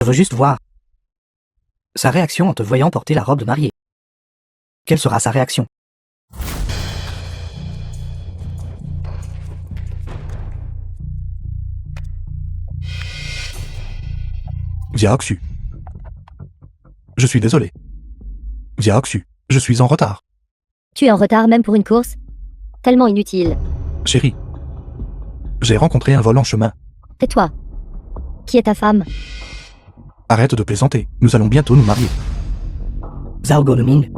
Je veux juste voir sa réaction en te voyant porter la robe de mariée. Quelle sera sa réaction? Xiaoxu. Je suis désolé. Xiaoxu, je suis en retard. Tu es en retard même pour une course? Tellement inutile. Chérie. J'ai rencontré un vol en chemin. Tais-toi. Qui est ta femme? Arrête de plaisanter, nous allons bientôt nous marier. Zhao Guoming,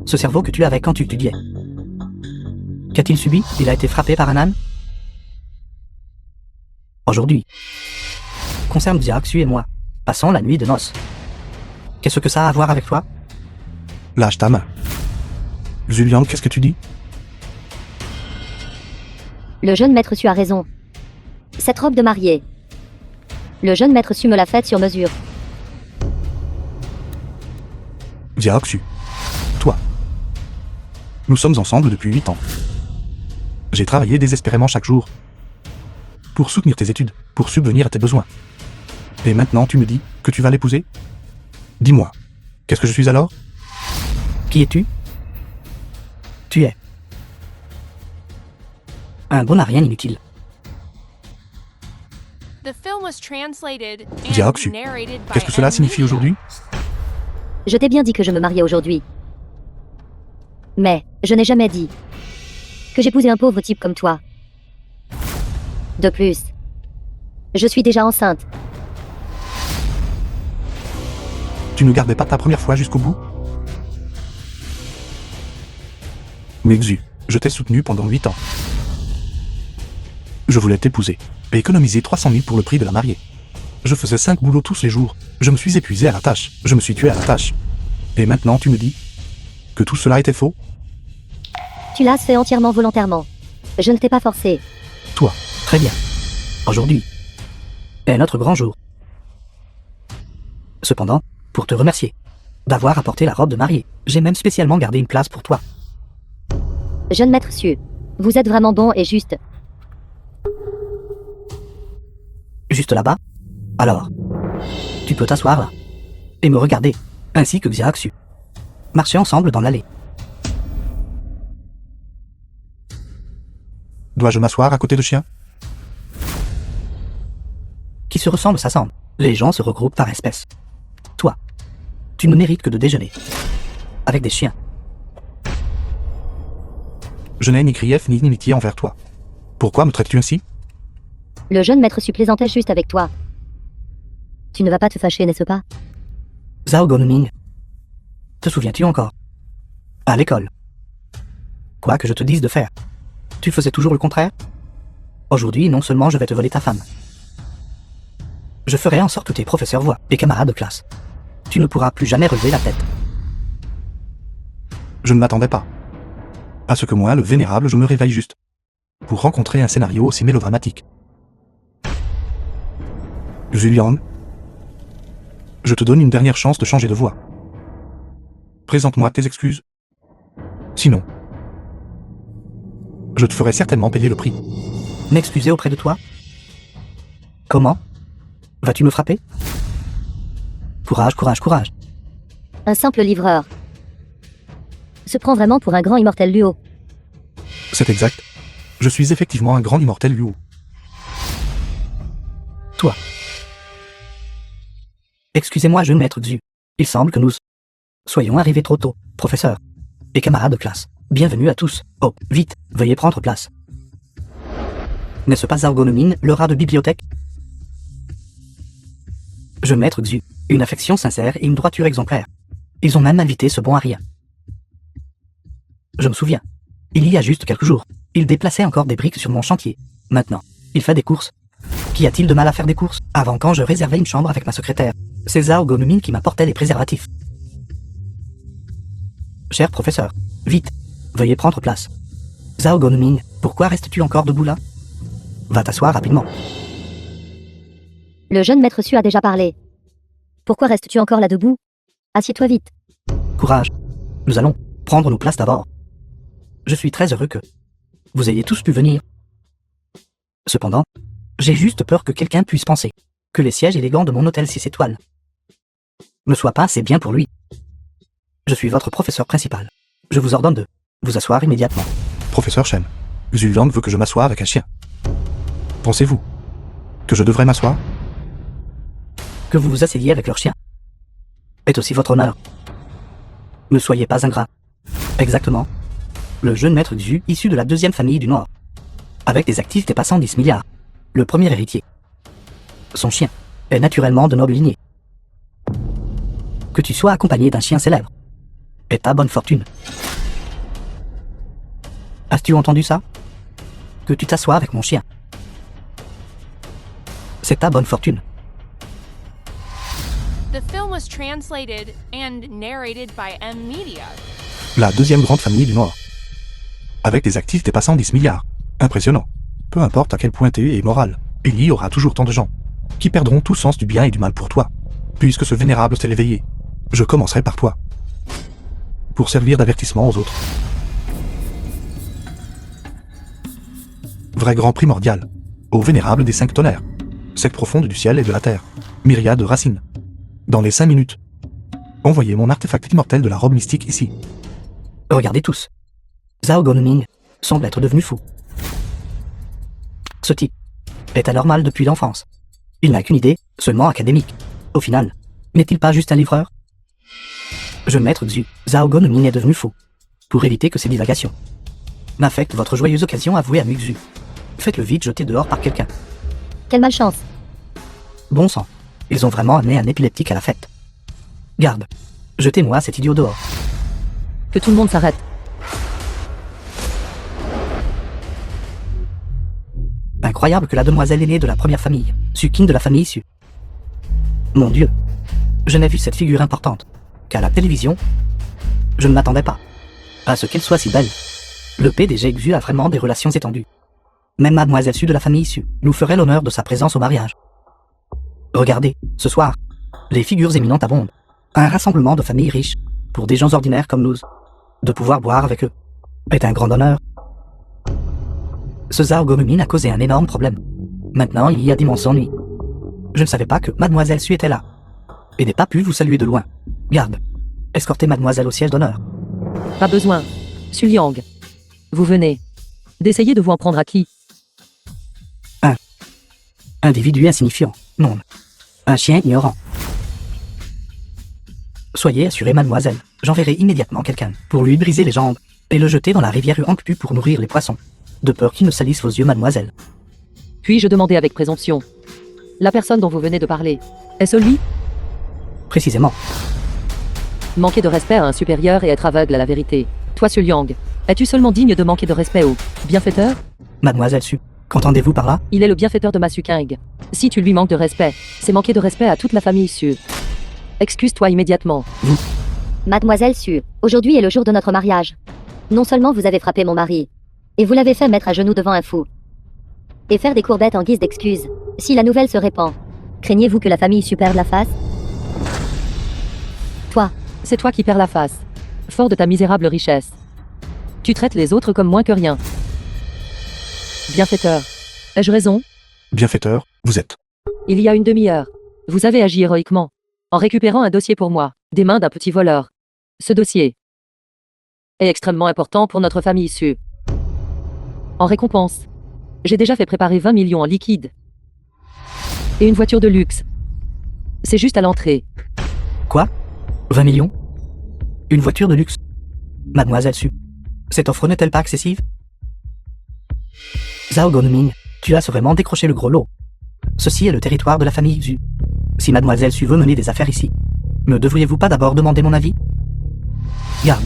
ce cerveau que tu avais quand tu étudiais. Qu'a-t-il subi? Il a été frappé par un âne? Aujourd'hui, concerne Xiaoxu et moi, passons la nuit de noces. Qu'est-ce que ça a à voir avec toi? Lâche ta main. Julian, qu'est-ce que tu dis? Le jeune maître Su a raison. Cette robe de mariée. Le jeune maître Su me l'a faite sur mesure. Xiaoxu. Toi. Nous sommes ensemble depuis 8 ans. J'ai travaillé désespérément chaque jour. Pour soutenir tes études, pour subvenir à tes besoins. Et maintenant tu me dis que tu vas l'épouser? Dis-moi, qu'est-ce que je suis alors? Qui es-tu? Tu es un bon à rien inutile. Xiaoxu, qu'est-ce que cela signifie aujourd'hui? Je t'ai bien dit que je me mariais aujourd'hui. Mais, je n'ai jamais dit que j'épousais un pauvre type comme toi. De plus, je suis déjà enceinte. Tu ne gardais pas ta première fois jusqu'au bout? Mais Xu, je t'ai soutenu pendant 8 ans. Je voulais t'épouser et économiser 300 000 pour le prix de la mariée. Je faisais 5 boulots tous les jours. Je me suis épuisé à la tâche. Je me suis tué à la tâche. Et maintenant tu me dis que tout cela était faux? Tu l'as fait entièrement volontairement. Je ne t'ai pas forcé. Toi, très bien. Aujourd'hui est notre grand jour. Cependant, pour te remercier d'avoir apporté la robe de mariée, j'ai même spécialement gardé une place pour toi. Jeune maître Su, vous êtes vraiment bon et juste. Juste là-bas? Alors, tu peux t'asseoir là et me regarder, ainsi que Xiaoxu. Marcher ensemble dans l'allée. Dois-je m'asseoir à côté de chien? Qui se ressemble s'assemble. Les gens se regroupent par espèce. Toi, tu ne mérites que de déjeuner avec des chiens. Je n'ai ni grief ni inimitié envers toi. Pourquoi me traites-tu ainsi? Le jeune maître Su plaisantait juste avec toi. Tu ne vas pas te fâcher, n'est-ce pas? Zhao Guoming, te souviens-tu encore? À l'école. Quoi que je te dise de faire, tu faisais toujours le contraire? Aujourd'hui, non seulement je vais te voler ta femme, je ferai en sorte que tes professeurs voient, et camarades de classe. Tu ne pourras plus jamais relever la tête. Je ne m'attendais pas à ce que moi, le vénérable, je me réveille juste pour rencontrer un scénario aussi mélodramatique. Julian, je te donne une dernière chance de changer de voix. Présente-moi tes excuses. Sinon, je te ferai certainement payer le prix. M'excuser auprès de toi? Comment? Vas-tu me frapper? Courage, courage, courage. Un simple livreur se prend vraiment pour un grand immortel Luo. C'est exact. Je suis effectivement un grand immortel Luo. Toi. Excusez-moi, jeune maître Xu. Il semble que nous soyons arrivés trop tôt, professeur et camarades de classe. Bienvenue à tous. Oh, vite, veuillez prendre place. N'est-ce pas Zhao Guoming, le rat de bibliothèque? Jeune maître Xu, une affection sincère et une droiture exemplaire. Ils ont même invité ce bon Aria. Je me souviens. Il y a juste quelques jours, il déplaçait encore des briques sur mon chantier. Maintenant, il fait des courses. Qu'y a-t-il de mal à faire des courses? Avant, quand je réservais une chambre avec ma secrétaire, c'est Zhao Guoming qui m'apportait les préservatifs. Cher professeur, vite, veuillez prendre place. Zhao Guoming, pourquoi restes-tu encore debout là? Va t'asseoir rapidement. Le jeune maître Su a déjà parlé. Pourquoi restes-tu encore là debout? Assieds-toi vite. Courage. Nous allons prendre nos places d'abord. Je suis très heureux que vous ayez tous pu venir. Cependant, j'ai juste peur que quelqu'un puisse penser que les sièges élégants de mon hôtel 6 étoiles ne soit pas assez bien pour lui. Je suis votre professeur principal. Je vous ordonne de vous asseoir immédiatement. Professeur Shen, Xu Liang veut que je m'assoie avec un chien. Pensez-vous que je devrais m'asseoir? Que vous vous asseyez avec leur chien est aussi votre honneur. Ne soyez pas ingrat. Exactement. Le jeune maître Xu, issu de la deuxième famille du Nord, avec des actifs dépassant 10 milliards, le premier héritier. Son chien est naturellement de noble lignée. Que tu sois accompagné d'un chien célèbre est ta bonne fortune. As-tu entendu ça? Que tu t'assoies avec mon chien. C'est ta bonne fortune. The film was translated and narrated by M Media. La deuxième grande famille du Nord. Avec des actifs dépassant 10 milliards. Impressionnant. Peu importe à quel point t'es moral, il y aura toujours tant de gens qui perdront tout sens du bien et du mal pour toi. Puisque ce vénérable s'est éveillé, je commencerai par toi. Pour servir d'avertissement aux autres. Vrai grand primordial. Ô vénérable des 5 tonnerres. Secte profonde du ciel et de la terre. Myriade de racines. Dans les 5 minutes. Envoyez mon artefact immortel de la robe mystique ici. Regardez tous. Zhao Gonming semble être devenu fou. Ce type est anormal depuis l'enfance. Il n'a qu'une idée, seulement académique. Au final, n'est-il pas juste un livreur? Je maître Xu, Zhao Gonming est devenu fou. Pour éviter que ces divagations n'affectent votre joyeuse occasion avouée à Muxu, faites-le vite jeter dehors par quelqu'un. Quelle malchance. Bon sang, ils ont vraiment amené un épileptique à la fête. Garde, jetez-moi cet idiot dehors. Que tout le monde s'arrête. Incroyable que la demoiselle aînée de la première famille, Sukin de la famille Su. Mon Dieu, je n'ai vu cette figure importante qu'à la télévision. Je ne m'attendais pas à ce qu'elle soit si belle. Le PDG Xu a vraiment des relations étendues. Même mademoiselle Su de la famille Su nous ferait l'honneur de sa présence au mariage. Regardez, ce soir, les figures éminentes abondent. Un rassemblement de familles riches, pour des gens ordinaires comme nous. De pouvoir boire avec eux est un grand honneur. Ce Zhao Gomumin a causé un énorme problème. Maintenant, il y a d'immenses ennuis. Je ne savais pas que mademoiselle Su était là. Et n'ai pas pu vous saluer de loin. Garde, escortez mademoiselle au siège d'honneur. Pas besoin. Su Liang. Vous venez d'essayer de vous en prendre à qui? Individu insignifiant, non. Un chien ignorant. Soyez assurée, mademoiselle, j'enverrai immédiatement quelqu'un pour lui briser les jambes et le jeter dans la rivière Huangpu pour nourrir les poissons, de peur qu'ils ne salissent vos yeux, mademoiselle. Puis-je demander avec présomption, la personne dont vous venez de parler, est-ce lui? Précisément. Manquer de respect à un supérieur et être aveugle à la vérité. Toi, Su Liang, es-tu seulement digne de manquer de respect au bienfaiteur? Mademoiselle Su, qu'entendez-vous par là? Il est le bienfaiteur de ma Suking. Si tu lui manques de respect, c'est manquer de respect à toute la famille Su. Excuse-toi immédiatement. Mademoiselle Su, aujourd'hui est le jour de notre mariage. Non seulement vous avez frappé mon mari, et vous l'avez fait mettre à genoux devant un fou, et faire des courbettes en guise d'excuse. Si la nouvelle se répand, craignez-vous que la famille Su perde la face? Toi, C'est toi qui perds la face. Fort de ta misérable richesse. Tu traites les autres comme moins que rien. Bienfaiteur. Ai-je raison? Bienfaiteur, vous êtes. Il y a une demi-heure, vous avez agi héroïquement, en récupérant un dossier pour moi, des mains d'un petit voleur. Ce dossier est extrêmement important pour notre famille Su. En récompense, j'ai déjà fait préparer 20 millions en liquide. Et une voiture de luxe. C'est juste à l'entrée. Quoi? 20 millions? Une voiture de luxe? Mademoiselle Su, cette offre n'est-elle pas excessive? Zhao Gonming, tu as vraiment décroché le gros lot. Ceci est le territoire de la famille Xu. Si mademoiselle Su veut mener des affaires ici, ne devriez-vous pas d'abord demander mon avis? Garde,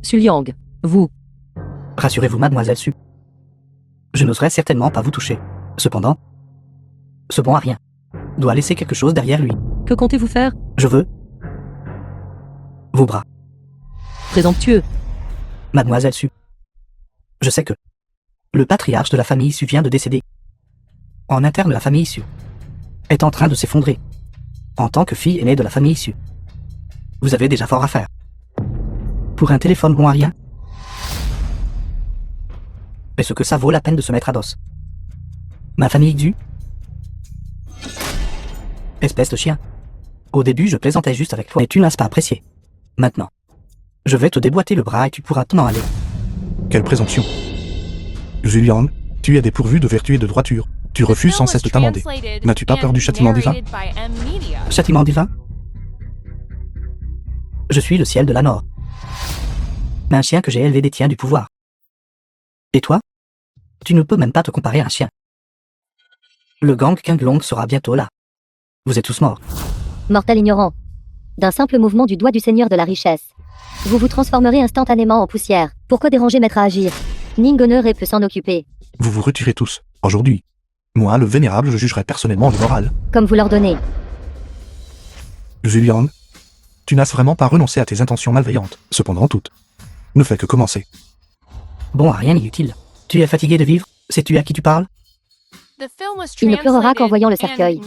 Su Liang, vous, rassurez-vous, mademoiselle Su. Je n'oserais certainement pas vous toucher. Cependant, ce bon à rien doit laisser quelque chose derrière lui. que comptez-vous faire? Je veux vos bras, Présomptueux. mademoiselle Su. Je sais que le patriarche de la famille Su vient de décéder. En interne, la famille Su est en train de s'effondrer. En tant que fille aînée de la famille Su, vous avez déjà fort à faire. Pour un téléphone bon à rien? Est-ce que ça vaut la peine de se mettre à dos? Ma famille Xu? Espèce de chien. Au début, je plaisantais juste avec toi, mais tu n'as pas apprécié. Maintenant, je vais te déboîter le bras et tu pourras t'en aller. Quelle présomption. Julian, tu es dépourvu de vertu et de droiture. Tu refuses sans cesse de t'amender. N'as-tu pas peur du châtiment divin? Châtiment divin? Je suis le ciel de la Nord. Mais un chien que j'ai élevé détient du pouvoir. Et toi? Tu ne peux même pas te comparer à un chien. Le gang Qinglong sera bientôt là. Vous êtes tous morts. Mortel ignorant. D'un simple mouvement du doigt du seigneur de la richesse, vous vous transformerez instantanément en poussière. Pourquoi déranger Maître à agir? Ningoneur peut s'en occuper. Vous vous retirez tous, aujourd'hui. Moi, le vénérable, je jugerai personnellement le moral. Comme vous l'ordonnez. Julian, tu n'as vraiment pas renoncé à tes intentions malveillantes. Cependant, toutes ne fait que commencer. Bon, rien n'est utile. Tu es fatigué de vivre? Sais-tu à qui tu parles? Il ne pleurera qu'en voyant le cercueil.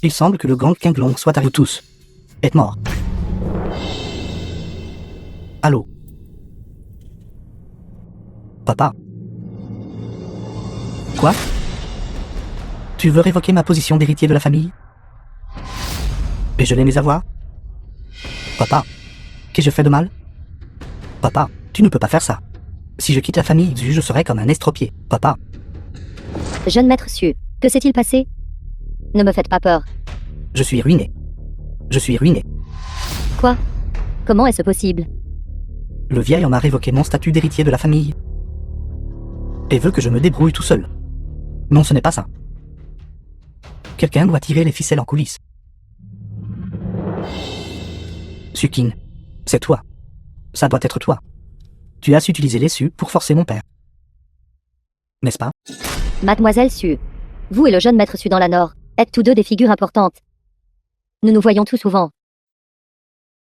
Il semble que le gang Qinglong soit à vous tous. Êtes morts. Allô? Papa? Quoi? Tu veux révoquer ma position d'héritier de la famille? Et je l'aimais avoir? Papa? Qu'ai-je fait de mal? Papa, tu ne peux pas faire ça. Si je quitte la famille Xu, je serai comme un estropié. Papa? Jeune maître Su, que s'est-il passé? Ne me faites pas peur. Je suis ruiné. Je suis ruiné. Quoi? Comment est-ce possible? Le vieil en a révoqué mon statut d'héritier de la famille. Et veut que je me débrouille tout seul. Non, ce n'est pas ça. Quelqu'un doit tirer les ficelles en coulisses. Sukin, c'est toi. Ça doit être toi. Tu as utilisé les Su pour forcer mon père. N'est-ce pas? Mademoiselle Su, vous et le jeune maître Su dans la Nord, êtes tous deux des figures importantes. Nous nous voyons tout souvent.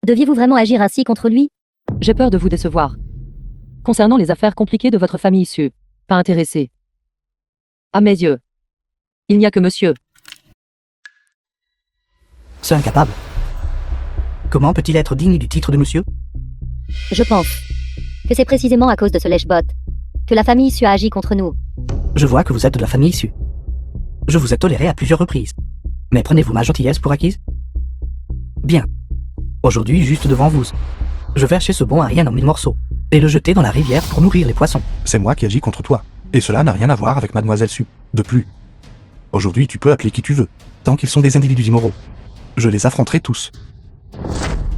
Deviez-vous vraiment agir ainsi contre lui? J'ai peur de vous décevoir. Concernant les affaires compliquées de votre famille Su, pas intéressé. À mes yeux, il n'y a que monsieur. C'est incapable. Comment peut-il être digne du titre de monsieur? Je pense que c'est précisément à cause de ce lèche-bot que la famille Su a agi contre nous. Je vois que vous êtes de la famille Su. Je vous ai toléré à plusieurs reprises. Mais prenez-vous ma gentillesse pour acquise? Bien. Aujourd'hui, juste devant vous, je vais hacher ce bon Arian en 1000 morceaux et le jeter dans la rivière pour nourrir les poissons. C'est moi qui agis contre toi. Et cela n'a rien à voir avec Mademoiselle Su. De plus. Aujourd'hui, tu peux appeler qui tu veux, tant qu'ils sont des individus immoraux. Je les affronterai tous.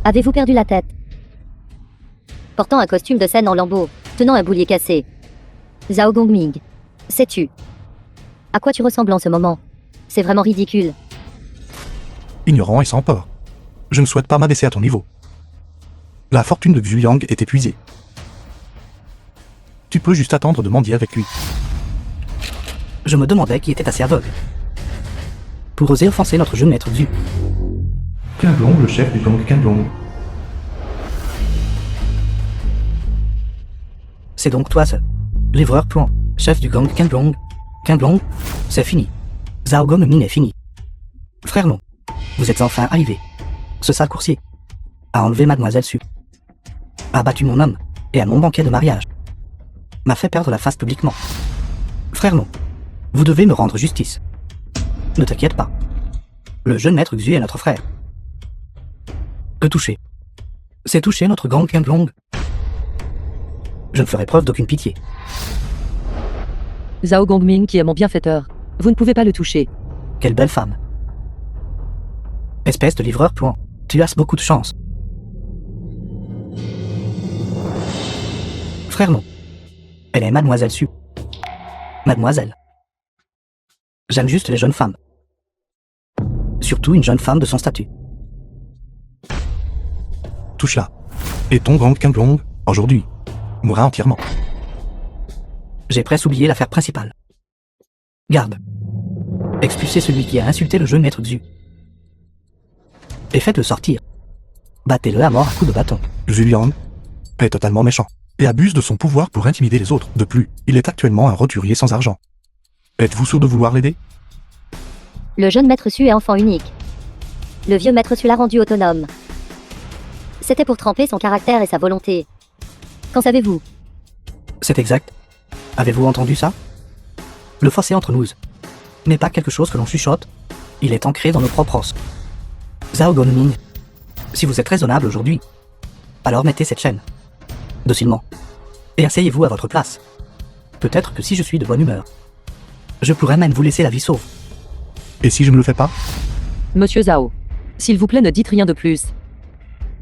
Avez-vous perdu la tête? Portant un costume de scène en lambeaux, tenant un boulier cassé. Zhao Gongming, sais-tu à quoi tu ressembles en ce moment? C'est vraiment ridicule. Ignorant et sans peur. Je ne souhaite pas m'abaisser à ton niveau. La fortune de Xu Yang est épuisée. Tu peux juste attendre de mendier avec lui. Je me demandais qui était assez aveugle pour oser offenser notre jeune maître Xu. Qinglong, le chef du gang Qinglong. C'est donc toi ce livreur Puan, chef du gang Qinglong. Qinglong, c'est fini. Zhao Gongming est fini. Frère Long, vous êtes enfin arrivé. Ce sale coursier a enlevé Mademoiselle Su, a battu mon homme et à mon banquet de mariage, m'a fait perdre la face publiquement. Frère Long, vous devez me rendre justice. Ne t'inquiète pas. Le jeune maître Xu est notre frère. Que toucher? C'est toucher notre gang Qinglong. Je ne ferai preuve d'aucune pitié. Zhao Gongming qui est mon bienfaiteur. Vous ne pouvez pas le toucher. Quelle belle femme. Espèce de livreur Puan, tu as beaucoup de chance. Frère non. Elle est Mademoiselle Su. Mademoiselle. J'aime juste les jeunes femmes. Surtout une jeune femme de son statut. Touche-la. Et ton gang Qinglong, aujourd'hui, mourra entièrement. J'ai presque oublié l'affaire principale. Garde. Expulsez celui qui a insulté le jeune maître Xu. Et faites-le sortir. Battez-le à mort à coups de bâton. Julian est totalement méchant et abuse de son pouvoir pour intimider les autres. De plus, il est actuellement un roturier sans argent. Êtes-vous sûr de vouloir l'aider? Le jeune maître Su est enfant unique. Le vieux maître Su l'a rendu autonome. C'était pour tremper son caractère et sa volonté. Qu'en savez-vous? C'est exact. Avez-vous entendu ça? Le fossé entre nous mais pas quelque chose que l'on chuchote. Il est ancré dans nos propres os. Zhao Gonming, si vous êtes raisonnable aujourd'hui, alors mettez cette chaîne. Docilement. Et asseyez-vous à votre place. Peut-être que si je suis de bonne humeur, je pourrais même vous laisser la vie sauve. Et si je ne le fais pas? Monsieur Zhao, s'il vous plaît ne dites rien de plus.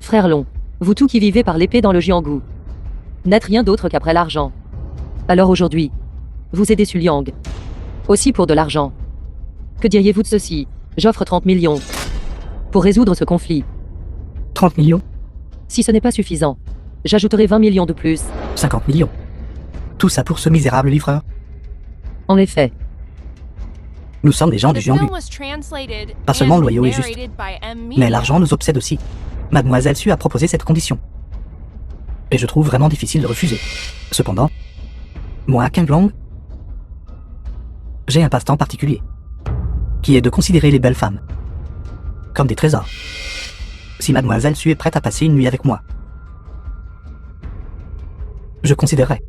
Frère Long, vous tous qui vivez par l'épée dans le Jianghu, n'êtes rien d'autre qu'après l'argent. Alors aujourd'hui, vous aidez Su Liang. Aussi pour de l'argent. Que diriez-vous de ceci? J'offre 30 millions. Pour résoudre ce conflit. 30 millions, Si ce n'est pas suffisant, j'ajouterai 20 millions de plus. 50 millions. Tout ça pour ce misérable livreur. En effet, Nous sommes des gens du The Jianghu. film was translated Pas seulement and loyaux et justes, narrated by M. Mais Media. l'argent nous obsède aussi. Mademoiselle Su a proposé cette condition. Et je trouve vraiment difficile de refuser. Cependant, moi, King Long, j'ai un passe-temps particulier, qui est de considérer les belles femmes comme des trésors. Si Mademoiselle Su est prête à passer une nuit avec moi, je considérerais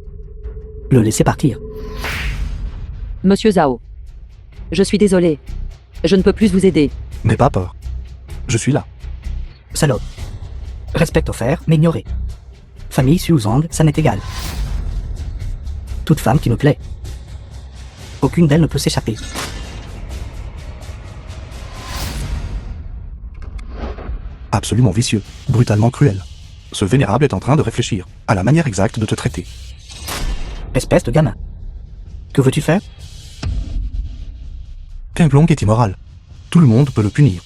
le laisser partir. Monsieur Zhao. Je suis désolé. Je ne peux plus vous aider. N'aie pas peur. Je suis là. Salope. Respect offert, mais ignoré. Famille Su Zhang, ça m'est égal. Toute femme qui me plaît. Aucune d'elles ne peut s'échapper. Absolument vicieux, brutalement cruel. Ce vénérable est en train de réfléchir à la manière exacte de te traiter. Espèce de gamin. Que veux-tu faire? King Long est immoral. Tout le monde peut le punir.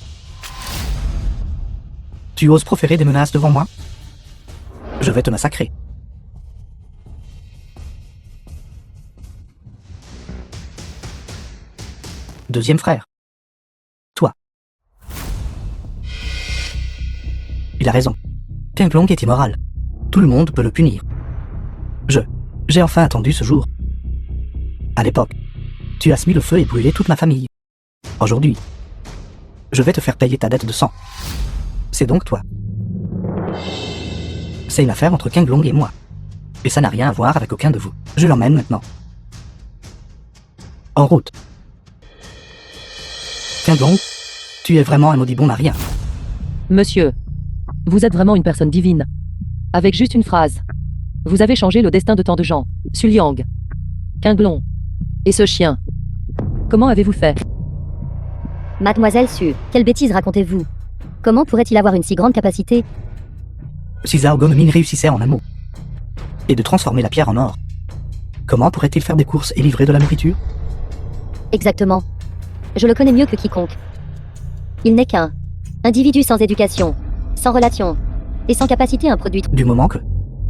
Tu oses proférer des menaces devant moi? Je vais te massacrer. Deuxième frère. Toi. Il a raison. King Long est immoral. Tout le monde peut le punir. J'ai enfin attendu ce jour. À l'époque, tu as mis le feu et brûlé toute ma famille. Aujourd'hui, je vais te faire payer ta dette de sang. C'est donc toi. C'est une affaire entre King Long et moi. Et ça n'a rien à voir avec aucun de vous. Je l'emmène maintenant. En route. King Long, tu es vraiment un maudit bon à rien. Monsieur. Vous êtes vraiment une personne divine. Avec juste une phrase. Vous avez changé le destin de tant de gens. Su Liang. King Long. Et ce chien. Comment avez-vous fait? Mademoiselle Su, quelle bêtise racontez-vous? Comment pourrait-il avoir une si grande capacité? Si Zhao Gonming réussissait en un mot, et de transformer la pierre en or, comment pourrait-il faire des courses et livrer de la nourriture? Exactement. Je le connais mieux que quiconque. Il n'est qu'un individu sans éducation, sans relation, et sans capacité à produire. Du moment que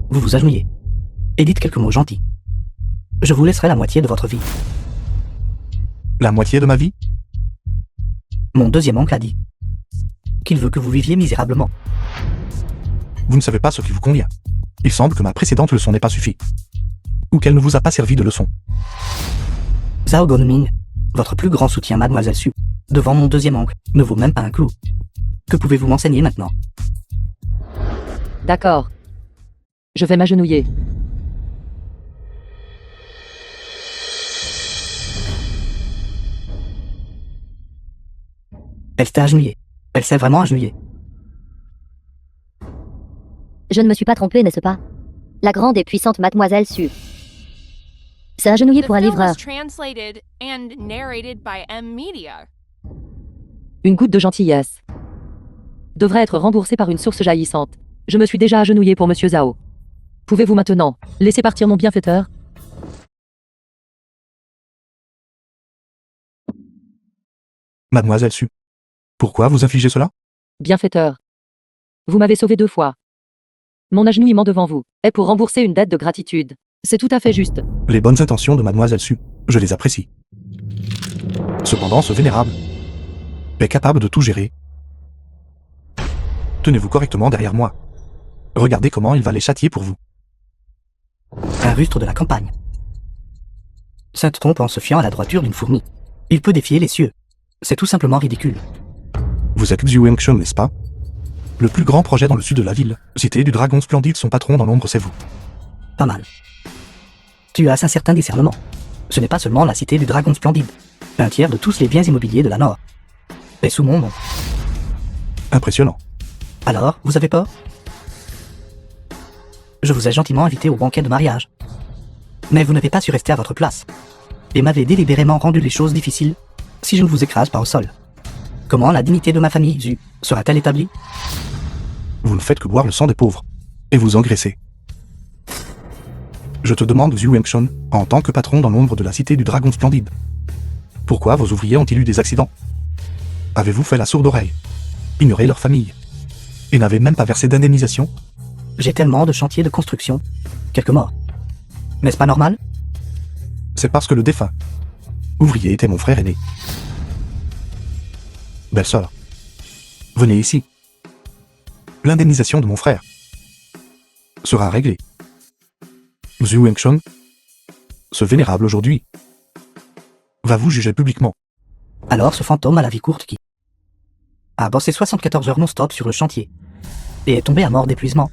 vous vous agenouillez et dites quelques mots gentils, je vous laisserai la moitié de votre vie. La moitié de ma vie? Mon deuxième oncle a dit qu'il veut que vous viviez misérablement. Vous ne savez pas ce qui vous convient. Il semble que ma précédente leçon n'ait pas suffi. Ou qu'elle ne vous a pas servi de leçon. Zhao Gonming, votre plus grand soutien, Mademoiselle Su, devant mon deuxième oncle, ne vaut même pas un clou. Que pouvez-vous m'enseigner maintenant? D'accord. Je vais m'agenouiller. Elle s'est agenouillée. Elle s'est vraiment agenouillée. Je ne me suis pas trompé, n'est-ce pas? La grande et puissante Mademoiselle Su s'est agenouillée The pour un film livreur. was translated and narrated by M. Media. Une goutte de gentillesse devrait être remboursée par une source jaillissante. Je me suis déjà agenouillé pour Monsieur Zhao. Pouvez-vous maintenant laisser partir mon bienfaiteur? Mademoiselle Su. Pourquoi vous infligez cela? Bienfaiteur. Vous m'avez sauvé 2 fois. Mon agenouillement devant vous est pour rembourser une dette de gratitude. C'est tout à fait juste. Les bonnes intentions de Mademoiselle Su, je les apprécie. Cependant, ce vénérable est capable de tout gérer. Tenez-vous correctement derrière moi. Regardez comment il va les châtier pour vous. Un rustre de la campagne. Sainte trompe en se fiant à la droiture d'une fourmi. Il peut défier les cieux. C'est tout simplement ridicule. Vous êtes Xu Wengsheng, n'est-ce pas? Le plus grand projet dans le sud de la ville, cité du dragon splendide, son patron dans l'ombre, c'est vous. Pas mal. Tu as un certain discernement. Ce n'est pas seulement la cité du dragon splendide. Un tiers de tous les biens immobiliers de la Nord est sous mon nom. Impressionnant. Alors, vous avez peur? Je vous ai gentiment invité au banquet de mariage. Mais vous n'avez pas su rester à votre place. Et m'avez délibérément rendu les choses difficiles si je ne vous écrase pas au sol. Comment la dignité de ma famille, Xu, sera-t-elle établie? Vous ne faites que boire le sang des pauvres. Et vous engraisser. Je te demande, Xu Wengshun, en tant que patron dans l'ombre de la cité du dragon splendide. Pourquoi vos ouvriers ont-ils eu des accidents? Avez-vous fait la sourde oreille? Ignoré leur famille? Et n'avez même pas versé d'indemnisation? J'ai tellement de chantiers de construction. Quelques morts. N'est-ce pas normal? C'est parce que le défunt ouvrier était mon frère aîné. Belle-sœur, venez ici. L'indemnisation de mon frère sera réglée. Xu Wengshun, ce vénérable aujourd'hui, va vous juger publiquement. Alors ce fantôme à la vie courte qui a bossé 74 heures non-stop sur le chantier et est tombé à mort d'épuisement.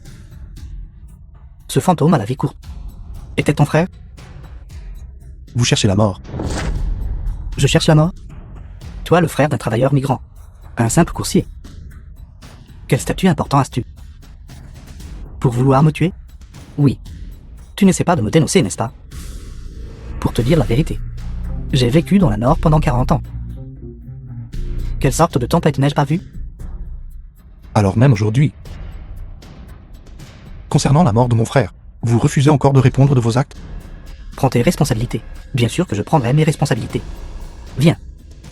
Ce fantôme à la vie courte était ton frère? Vous cherchez la mort. Je cherche la mort? Toi, le frère d'un travailleur migrant. Un simple coursier. Quel statut important as-tu? Pour vouloir me tuer? Oui. Tu n'essaies pas de me dénoncer, n'est-ce pas? Pour te dire la vérité, j'ai vécu dans la Nord pendant 40 ans. Quelle sorte de tempête n'ai-je pas vue? Alors même aujourd'hui. Concernant la mort de mon frère, vous refusez encore de répondre de vos actes? Prends tes responsabilités. Bien sûr que je prendrai mes responsabilités. Viens,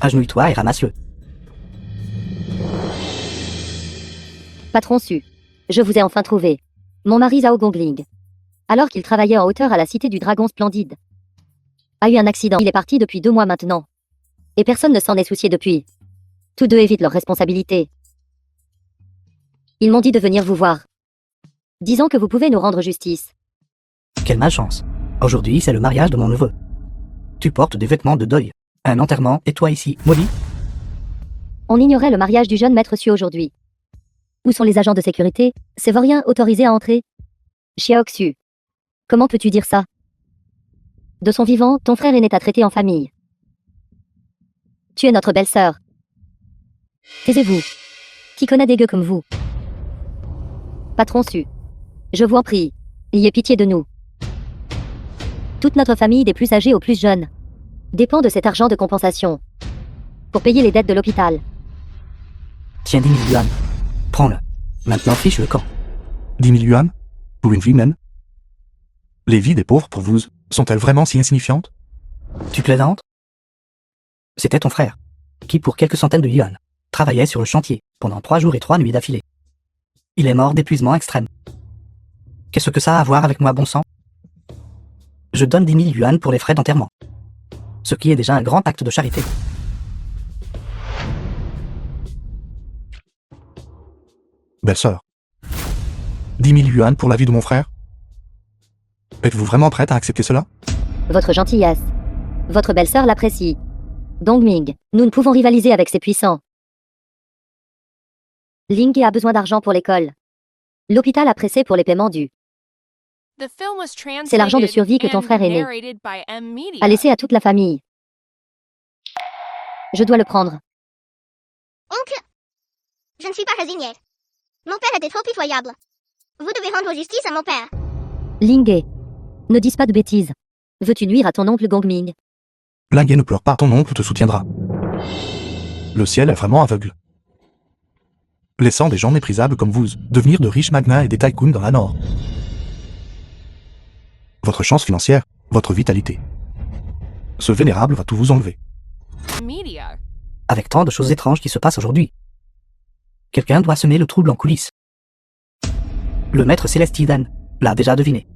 agenouille-toi et ramasse-le. Patron Su, je vous ai enfin trouvé. Mon mari Zhao Gongling, alors qu'il travaillait en hauteur à la cité du dragon splendide, a eu un accident. Il est parti depuis 2 mois maintenant. Et personne ne s'en est soucié depuis. Tous deux évitent leurs responsabilités. Ils m'ont dit de venir vous voir, disant que vous pouvez nous rendre justice. Quelle malchance. Aujourd'hui, c'est le mariage de mon neveu. Tu portes des vêtements de deuil, un enterrement, et toi ici, Molly? On ignorait le mariage du jeune maître Su aujourd'hui. Où sont les agents de sécurité, ces vauriens autorisés à entrer? Xiao Xu, comment peux-tu dire ça? De son vivant, ton frère aîné t'a traité en famille. Tu es notre belle-sœur. Taisez-vous. Qui connaît des gueux comme vous? Patron Su, je vous en prie, ayez pitié de nous. Toute notre famille, des plus âgés aux plus jeunes, dépend de cet argent de compensation pour payer les dettes de l'hôpital. Tiens 10 000 yuan. Prends-le. Maintenant fiche le camp. 10 000 yuan? Pour une vie humaine? Les vies des pauvres pour vous sont-elles vraiment si insignifiantes? Tu plaisantes? C'était ton frère, qui pour quelques centaines de yuan, travaillait sur le chantier pendant 3 jours et 3 nuits d'affilée. Il est mort d'épuisement extrême. Qu'est-ce que ça a à voir avec moi, bon sang? Je donne 10 000 yuan pour les frais d'enterrement. Ce qui est déjà un grand acte de charité. Belle-sœur, 10 000 yuan pour la vie de mon frère? Êtes-vous vraiment prête à accepter cela? Votre gentillesse. Votre belle-sœur l'apprécie. Dongming, nous ne pouvons rivaliser avec ces puissants. Ling a besoin d'argent pour l'école. L'hôpital a pressé pour les paiements dus. C'est l'argent de survie que ton frère aîné a laissé à toute la famille. Je dois le prendre. Oncle, je ne suis pas résignée. Mon père était trop pitoyable. Vous devez rendre justice à mon père. Ling, ne dis pas de bêtises. Veux-tu nuire à ton oncle Gongming? Linguet, ne pleure pas, ton oncle te soutiendra. Le ciel est vraiment aveugle. Laissant des gens méprisables comme vous devenir de riches magnats et des tycoons dans la Nord. Votre chance financière, votre vitalité. Ce vénérable va tout vous enlever. Avec tant de choses étranges qui se passent aujourd'hui. Quelqu'un doit semer le trouble en coulisses. Le maître Célestidan l'a déjà deviné.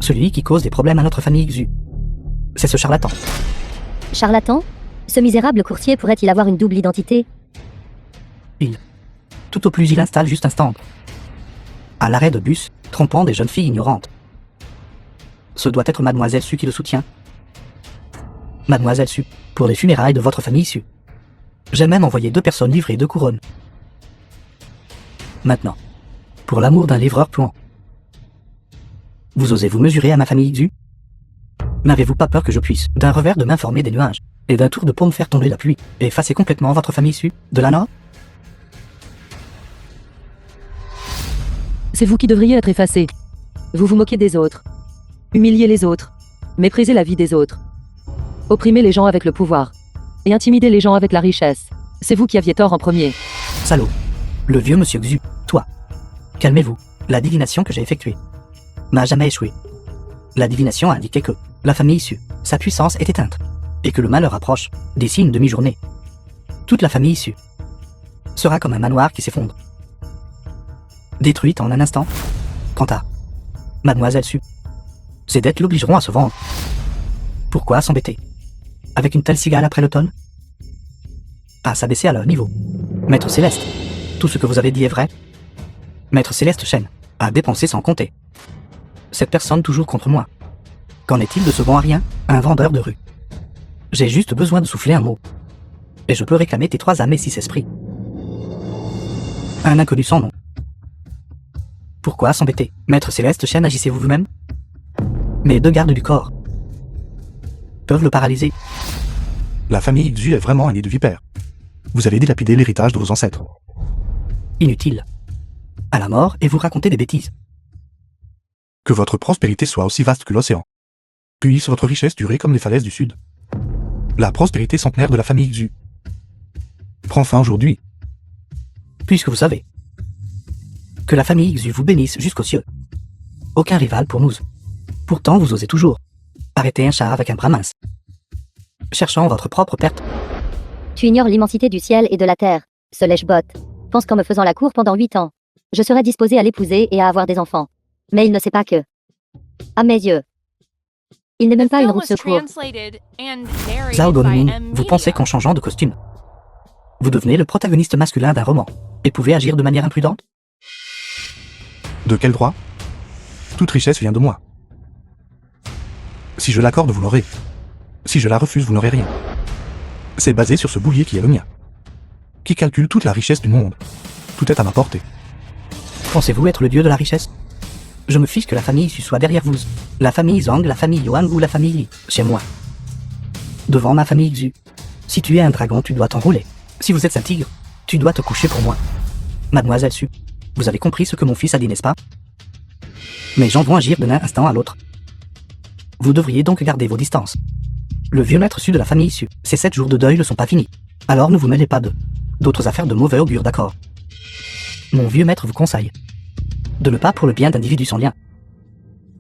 Celui qui cause des problèmes à notre famille Xu. C'est ce charlatan. Charlatan? Ce misérable courtier pourrait-il avoir une double identité? Tout au plus il installe juste un stand. À l'arrêt de bus, trompant des jeunes filles ignorantes. Ce doit être Mademoiselle Su qui le soutient. Mademoiselle Su, pour les funérailles de votre famille Su. J'ai même envoyé 2 personnes livrées de couronnes. Maintenant, pour l'amour d'un livreur puant. Vous osez vous mesurer à ma famille Xu? N'avez-vous pas peur que je puisse, d'un revers de main, former des nuages, et d'un tour de paume faire tomber la pluie et effacer complètement votre famille issue de la Nord? C'est vous qui devriez être effacé. Vous vous moquez des autres. Humiliez les autres. Méprisez la vie des autres. Opprimez les gens avec le pouvoir. Et intimidez les gens avec la richesse. C'est vous qui aviez tort en premier. Salaud. Le vieux monsieur Xu, toi. Calmez-vous. La divination que j'ai effectuée n'a jamais échoué. La divination a indiqué que la famille issue, sa puissance est éteinte, et que le malheur approche d'ici une demi-journée. Toute la famille issue sera comme un manoir qui s'effondre, détruite en un instant. Quant à Mademoiselle Su, ses dettes l'obligeront à se vendre. Pourquoi s'embêter avec une telle cigale après l'automne? À s'abaisser à leur niveau. Maître Céleste, tout ce que vous avez dit est vrai? Maître Céleste Chen a dépensé sans compter. Cette personne toujours contre moi. Qu'en est-il de ce bon à rien, un vendeur de rue? J'ai juste besoin de souffler un mot. Et je peux réclamer tes 3 âmes et 6 esprits. Un inconnu sans nom. Pourquoi s'embêter? Maître Céleste Chen, agissez-vous vous-même? Mes 2 gardes du corps peuvent le paralyser. La famille Xu est vraiment un nid de vipères. Vous avez dilapidé l'héritage de vos ancêtres. Inutile. À la mort et vous racontez des bêtises. Que votre prospérité soit aussi vaste que l'océan. Puisse votre richesse durer comme les falaises du sud. La prospérité centenaire de la famille Xu prend fin aujourd'hui. Puisque vous savez que la famille Xu vous bénisse jusqu'aux cieux. Aucun rival pour nous. Pourtant vous osez toujours arrêter un chat avec un bras mince, cherchant votre propre perte. Tu ignores l'immensité du ciel et de la terre. Ce lèche-bot pense qu'en me faisant la cour pendant 8 ans, je serais disposé à l'épouser et à avoir des enfants. Mais il ne sait pas que, à mes yeux, il n'est même The pas une film roue de was secours. translated and narrated Zhao by Dongmin, M. vous pensez Media. qu'en changeant de costume, vous devenez le protagoniste masculin d'un roman et pouvez agir de manière imprudente? De quel droit? Toute richesse vient de moi. Si je l'accorde, vous l'aurez. Si je la refuse, vous n'aurez rien. C'est basé sur ce boulier qui est le mien, qui calcule toute la richesse du monde. Tout est à ma portée. Pensez-vous être le dieu de la richesse? Je me fiche que la famille issue soit derrière vous. La famille Zhang, la famille Yuan ou la famille Li, chez moi. Devant ma famille Xu. Si tu es un dragon, tu dois t'enrouler. Si vous êtes un tigre, tu dois te coucher pour moi. Mademoiselle Su, vous avez compris ce que mon fils a dit, n'est-ce pas? Mes gens vont agir d'un instant à l'autre. Vous devriez donc garder vos distances. Le vieux maître Su de la famille issue, ces 7 jours de deuil ne sont pas finis. Alors ne vous mêlez pas d'autres affaires de mauvais augure, d'accord? Mon vieux maître vous conseille de ne pas, pour le bien d'individus sans lien,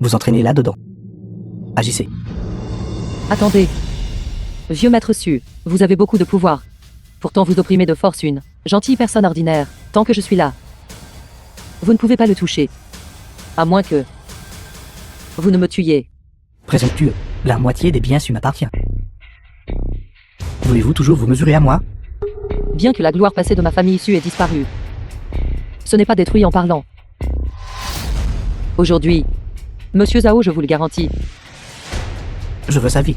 vous entraîner là-dedans. Agissez. Attendez. Vieux maître Su, vous avez beaucoup de pouvoir. Pourtant vous opprimez de force une gentille personne ordinaire, tant que je suis là. Vous ne pouvez pas le toucher. À moins que vous ne me tuiez. Présomptueux, la moitié des biens Su m'appartient. Voulez-vous toujours vous mesurer à moi? Bien que la gloire passée de ma famille issue ait disparu, ce n'est pas détruit en parlant. Aujourd'hui, Monsieur Zhao, je vous le garantis, Je veux sa vie.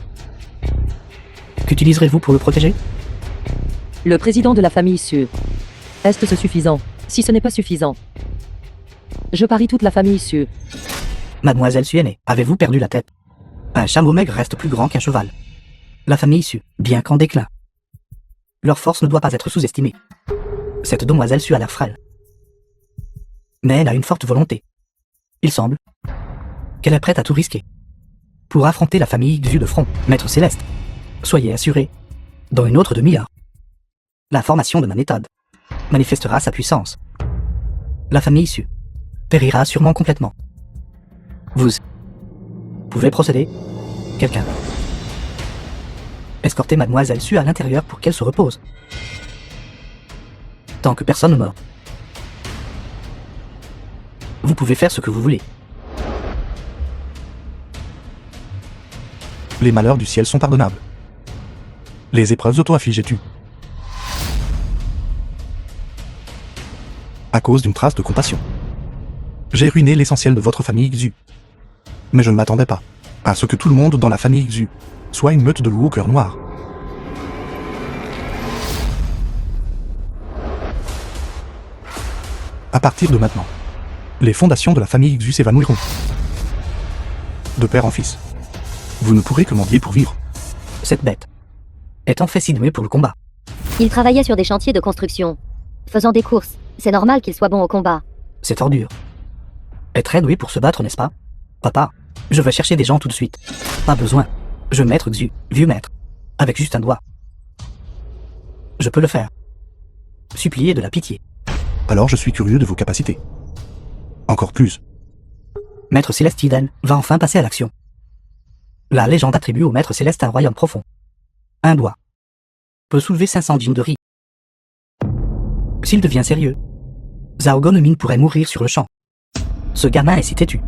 Qu'utiliserez-vous pour le protéger? le président de la famille Su. Est-ce suffisant? Si ce n'est pas suffisant, je parie toute la famille Su. Mademoiselle Suénée, avez-vous perdu la tête? Un chameau maigre reste plus grand qu'un cheval. La famille Su, bien qu'en déclin, leur force ne doit pas être sous-estimée. Cette demoiselle Su a l'air frêle, mais elle a une forte volonté. Il semble qu'elle est prête à tout risquer pour affronter la famille Xu de front. Maître Céleste, soyez assuré, dans une autre demi-heure, la formation de ma méthode manifestera sa puissance. La famille Su périra sûrement complètement. Vous pouvez procéder? Quelqu'un escortez Mademoiselle Su à l'intérieur pour qu'elle se repose. Tant que personne ne meurt. Vous pouvez faire ce que vous voulez. Les malheurs du ciel sont pardonnables. Les épreuves auto-affligées tuent. À cause d'une trace de compassion. J'ai ruiné l'essentiel de votre famille Xu. Mais je ne m'attendais pas à ce que tout le monde dans la famille Xu soit une meute de loups au cœur noir. À partir de maintenant, les fondations de la famille Xu s'évanouiront. De père en fils. Vous ne pourrez que mendier pour vivre. Cette bête étant fait si doué pour le combat. Il travaillait sur des chantiers de construction, faisant des courses. C'est normal qu'il soit bon au combat. C'est ordure. Est très doué pour se battre, n'est-ce pas? Papa, je vais chercher des gens tout de suite. Pas besoin. Je maître Xu, vieux maître. Avec juste un doigt. Je peux le faire. Supplier de la pitié. Alors je suis curieux de vos capacités. Encore plus. Maître Céleste Iden va enfin passer à l'action. La légende attribue au Maître Céleste un royaume profond. Un doigt peut soulever 500 dîmes de riz. S'il devient sérieux, Zhao Gonming pourrait mourir sur le champ. Ce gamin est si têtu.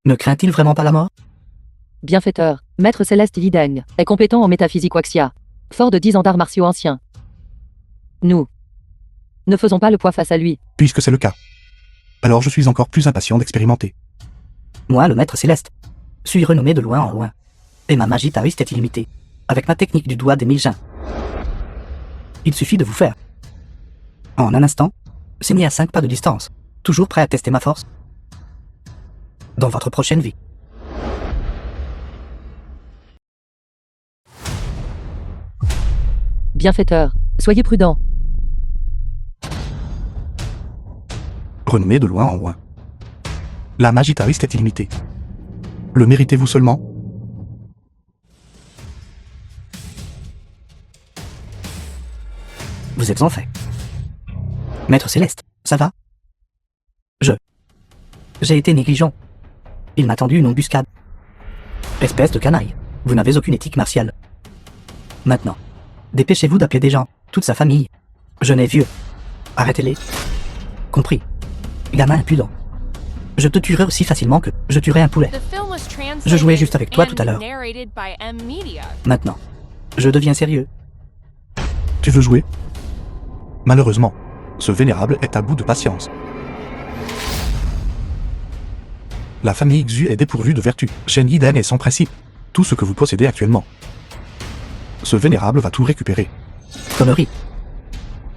Ne craint-il vraiment pas la mort? Bienfaiteur, Maître Céleste Yideng, est compétent en métaphysique Waxia. Fort de 10 ans d'arts martiaux anciens. Nous ne faisons pas le poids face à lui. Puisque c'est le cas. Alors je suis encore plus impatient d'expérimenter. Moi, le Maître Céleste, suis renommé de loin en loin. Et ma magie taoïste est illimitée, avec ma technique du doigt des 1000 gens. Il suffit de vous faire. En un instant, saigner à 5 pas de distance, toujours prêt à tester ma force. Dans votre prochaine vie. Bienfaiteur, soyez prudent. Renommé de loin en loin. La magie taoïste est illimitée. Le méritez-vous seulement? Vous êtes en fait. Maître Céleste, ça va? J'ai été négligent. Il m'a tendu une embuscade. Espèce de canaille, vous n'avez aucune éthique martiale. Maintenant, dépêchez-vous d'appeler des gens, toute sa famille. Jeune et vieux. Arrêtez-les. Compris. Gamin impudent. Je te tuerai aussi facilement que je tuerai un poulet. Je jouais juste avec toi tout à l'heure. Maintenant, je deviens sérieux. Tu veux jouer? Malheureusement, ce vénérable est à bout de patience. La famille Xu est dépourvue de vertu. Shen Yiden est sans principe. Tout ce que vous possédez actuellement. Ce vénérable va tout récupérer. Connerie.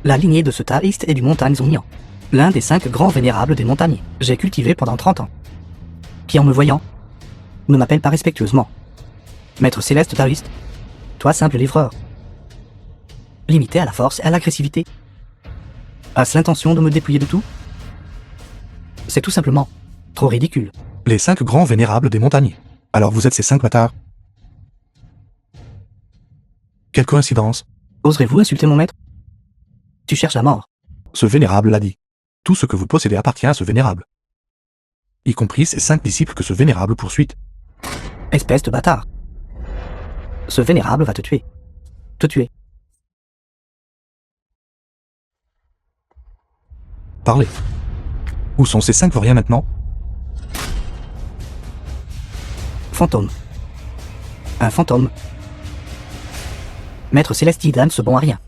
La lignée de ce taoïste est du montagne Zhongyan, l'un des 5 grands vénérables des montagnes. J'ai cultivé pendant 30 ans. Qui en me voyant, ne m'appelle pas respectueusement. Maître Céleste taoïste. Toi simple livreur. Limité à la force et à l'agressivité. As-ce l'intention de me dépouiller de tout? C'est tout simplement trop ridicule. Les 5 grands vénérables des montagnes. Alors vous êtes ces 5 bâtards? Quelle coïncidence. Oserez-vous insulter mon maître? Tu cherches la mort. Ce vénérable l'a dit. Tout ce que vous possédez appartient à ce vénérable. Y compris ces 5 disciples que ce vénérable poursuit. Espèce de bâtard. Ce vénérable va te tuer. Te tuer. Parlez. Où sont ces 5 vauriens maintenant? Fantôme. Un fantôme. Maître Céleste Iden se bon à rien.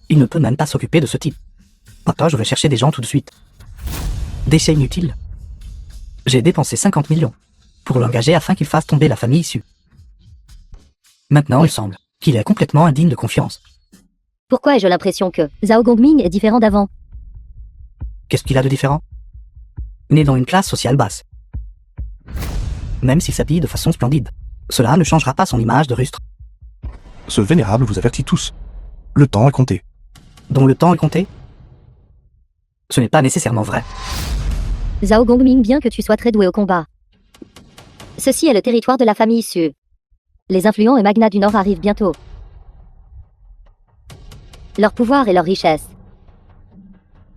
Il ne peut même pas s'occuper de ce type. Papa, je vais chercher des gens tout de suite. Déchets inutiles. J'ai dépensé 50 millions pour l'engager afin qu'il fasse tomber la famille issue. Maintenant, il semble qu'il est complètement indigne de confiance. Pourquoi ai-je l'impression que Zhao Gongming est différent d'avant? Qu'est-ce qu'il a de différent? Né dans une classe sociale basse. Même s'il s'habille de façon splendide, cela ne changera pas son image de rustre. Ce vénérable vous avertit tous. Le temps est compté. Dont le temps est compté? Ce n'est pas nécessairement vrai. Zhao Gongming, bien que tu sois très doué au combat. Ceci est le territoire de la famille Su. Les influents et magnats du Nord arrivent bientôt. Leur pouvoir et leur richesse.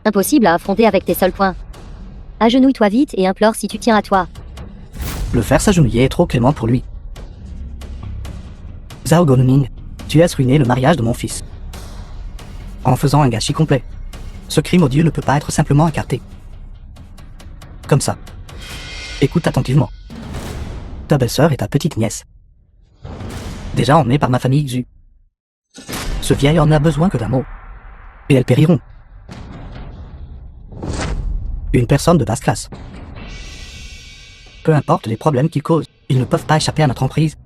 Impossible à affronter avec tes seuls points. Agenouille-toi vite et implore si tu tiens à toi. Le faire s'agenouiller est trop clément pour lui. Zhao Gonming, tu laisses ruiner le mariage de mon fils. En faisant un gâchis complet. Ce crime odieux ne peut pas être simplement écarté. Comme ça. Écoute attentivement. Ta belle-sœur et ta petite nièce. Déjà emmenées par ma famille Xu. Ce vieil homme n'a besoin que d'un mot. Et elles périront. Une personne de basse classe. Peu importe les problèmes qu'ils causent, ils ne peuvent pas échapper à notre emprise.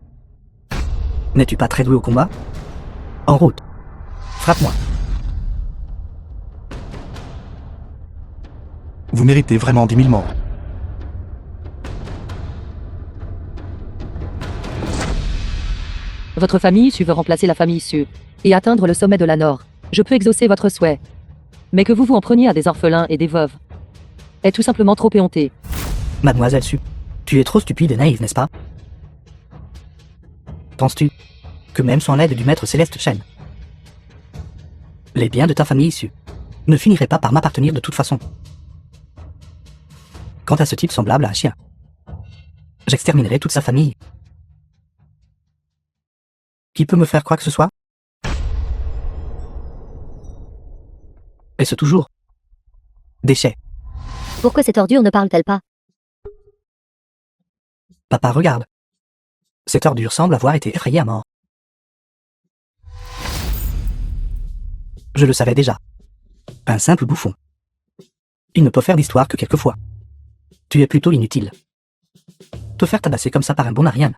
N'es-tu pas très doué au combat? En route. Frappe-moi. Vous méritez vraiment 10 000 morts. Votre famille issue veut remplacer la famille issue et atteindre le sommet de la Nord. Je peux exaucer votre souhait. Mais que vous vous en preniez à des orphelins et des veuves est tout simplement trop éhonté. Mademoiselle Su, tu es trop stupide et naïve, n'est-ce pas? Penses-tu que même sans l'aide du maître céleste Shen, les biens de ta famille issue ne finiraient pas par m'appartenir de toute façon? Quant à ce type semblable à un chien, j'exterminerai toute sa famille. Qui peut me faire quoi que ce soit? Et ce toujours. Déchets. Pourquoi cette ordure ne parle-t-elle pas? Papa, regarde. Cette ordure semble avoir été effrayée à mort. Je le savais déjà. Un simple bouffon. Il ne peut faire d'histoire que quelquefois. Tu es plutôt inutile. Te faire tabasser comme ça par un bon Ariane.